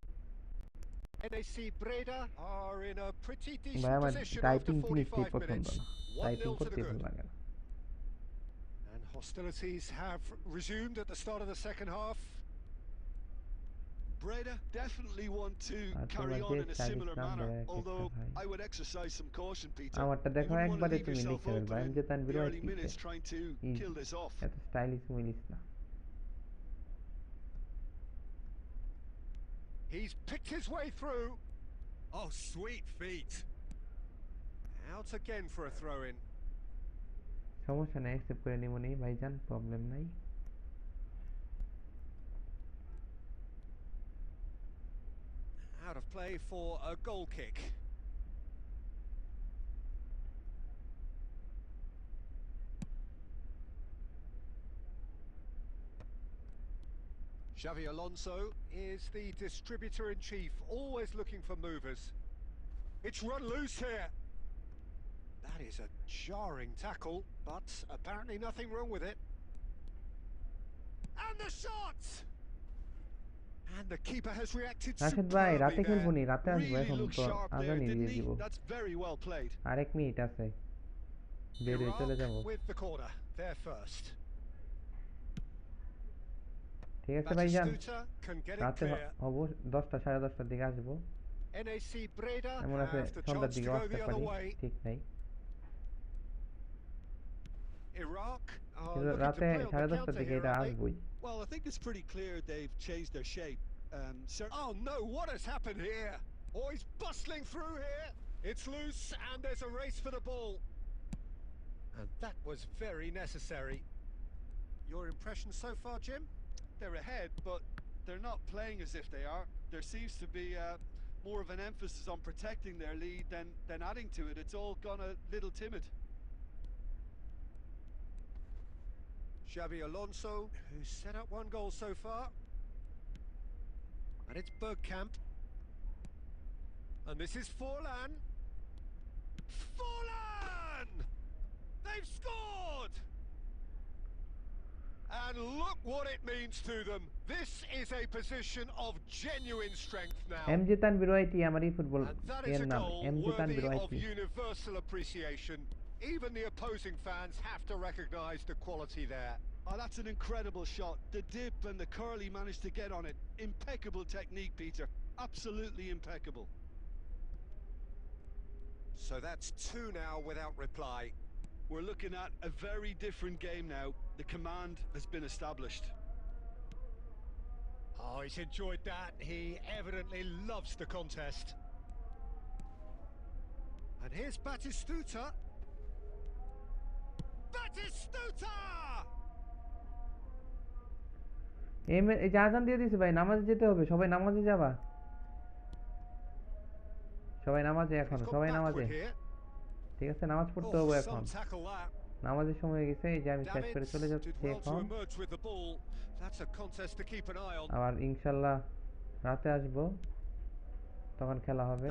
NAC Breda are in a pretty ভাই decent আমার position typing after জিনিসটাই 45 পছন্দ minutes. না typing 1-0 to the করতে ভালো good. লাগে না And hostilities have resumed at the start of the second half. Breda definitely want to আর carry তোমার on যে in a স্টাইলিশ similar নাম manner, দেয় এক একটা although ভাই I would exercise some caution, Peter. আমারটা You দেখো wouldn't want to একবারে leave তুমি yourself লিখে ফেলবা open আমি in যে তান the বিরয় early minutes trying to kill this off. এত স্টাইলিশ মিলিস না He's picked his way through. Oh, sweet feet. Out again for a throw-in. সমস্যা নাই অ্যাকসেপ্ট করে নিব নি ভাইজান প্রবলেম নাই Out of play for a goal kick. Xavi Alonso is the distributor-in-chief, always looking for movers. It's run loose here. That is a jarring tackle, but apparently nothing wrong with it. And the shot! And the keeper has reacted Rashed ভাই রাতে superbly খেলবো there. নি রাতে আসবো Really এখন looked তো sharp there, আজানই didn't দিয়ে he? দিব That's very well played. আরেক মিনিট আছে বের হয়ে চলে যাব Iraq with the corner, there first. ঠিক আছে ভাইজান Batistuta can get it রাতে clear. হবো 10টা 10:30টার দিকে আসবো NAC Breda এমন আছে have the সন্ধ্যার chance দিকে to go আসতে the পারি other way. ঠিক নাই Iraq are কিন্তু looking to রাতে play on the 10:30টার counter দিকে here, এটা aren't they? আসবই Well, I think it's pretty clear they've changed their shape. Oh no, what has happened here? Oh, he's bustling through here. It's loose and there's a race for the ball. And that was very necessary. Your impression so far, Jim? They're ahead, but they're not playing as if they are. There seems to be more of an emphasis on protecting their lead than adding to it. It's all gone a little timid. Xavi Alonso, who's set up one goal so far. And it's Bergkamp. And this is Forlan. Forlan! They've scored! And look what it means to them. This is a position of genuine strength now. MJ Tanvir YT আমার eFootball And that এর is a নাম goal MJ worthy Tanvir of YT universal appreciation. Even the opposing fans have to recognise the quality there. Oh, that's an incredible shot. The dip and the curl he managed to get on it. Impeccable technique, Peter. Absolutely impeccable. So that's 2 now without reply. We're looking at a very different game now. The command has been established. Oh, he's enjoyed that. He evidently loves the contest. And here's Batistuta. Batistuta! এই যে আজান দিয়ে দিছে ভাই, নামাজে যেতে হবে, সবাই নামাজে যাবা, সবাই নামাজে, এখন সবাই নামাজে, ঠিক আছে, নামাজ পড়তে হবে এখন, নামাজের সময় হয়ে গেছে। এই যে আমি শেষ করে চলে যাচ্ছি এখন, আবার ইনশাল্লাহ রাতে আসবো, তখন খেলা হবে।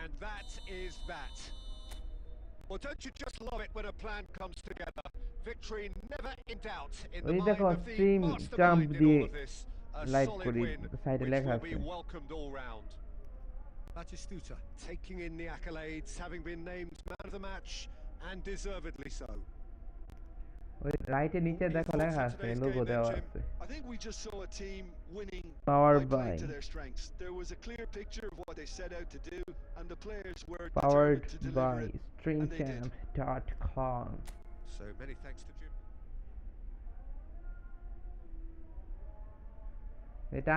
And that is that. Well, don't you just love it when a plan comes together? Victory never in doubt in the mind of the mastermind in all of this. A solid win, which will be welcomed all round. Batistuta taking in the accolades, having been named man of the match, and deservedly so. ওই রাইটে নিচে দেখো লেখা আছে, logo দেওয়া আছে। I think we just saw a team winning powered by playing by to their strengths. There was a clear picture of what they set out to do, and the players were powered determined to deliver by it, streamcamp.com. So many thanks to Jim. এটা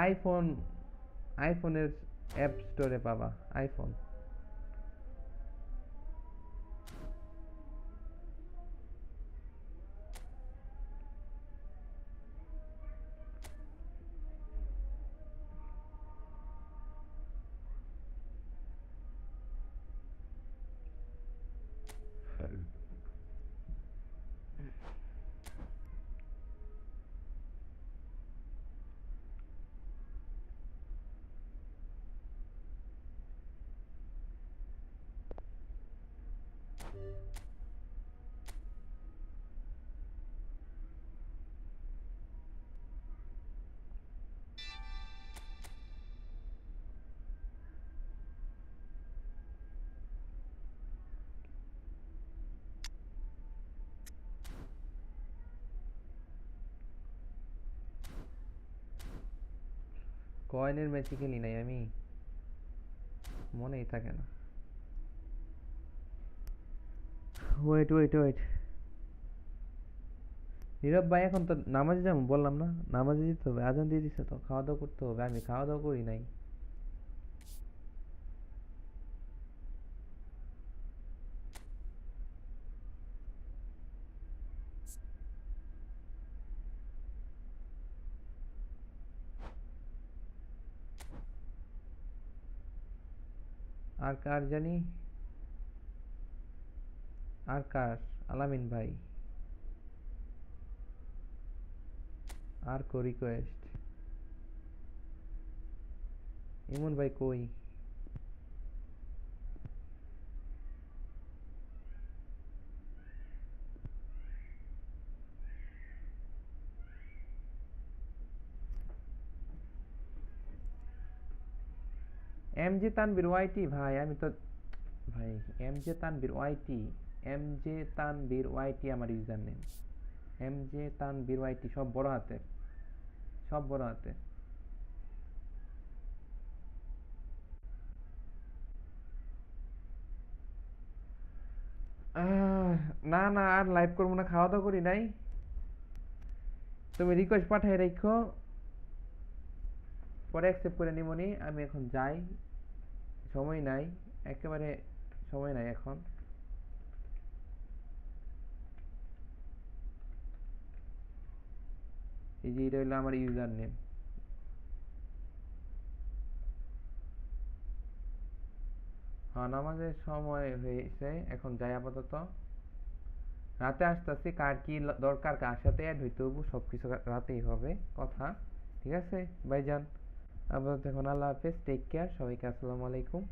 আইফোনের app স্টোরে পাবা, iPhone. কয়েনের ম্যাচে খেলি নাই আমি, মনেই থাকে না। ওয়েট নীরব ভাই, এখন তো নামাজে যাবো বললাম না, নামাজে যেতে হবে, আজান দিয়ে দিছে তো, খাওয়া দাওয়া করতে হবে। আমি খাওয়া দাওয়া করি নাই। আর কার জানি, আর কার, আলামিন ভাই, আর কো রিকোয়েস্ট, ইমন ভাই কই? এমজে তানভীর ওয়াইটি ভাই, আমি তো ভাই এমজে তানভীর ওয়াইটি আমার ইউজার নেম, এমজে তানভীর ওয়াইটি, সব বড় হাতের, সব বড় হাতের। না না, আর লাইভ করবো না, খাওয়া দাওয়া করি নাই। তুমি রিকোয়েস্ট পাঠাই রাখো, পরে অ্যাকসেপ্ট করে নিবনি। আমি এখন যাই, সময় নাই, একেবারে সময় নাই এখন। এই যে এটা হলো আমার ইউজার নেম। হ্যাঁ, নামাজের সময় হয়েছে, এখন যাই আপাতত। রাতে আসতেছি, কার কি দরকার, কার সাথে অ্যাড হইতে হবো, সবকিছু রাতেই হবে কথা। ঠিক আছে ভাইজান, আপাতত এখন আল্লাহ হাফেজ, টেক কেয়ার, সবাইকে আসসালামু আলাইকুম।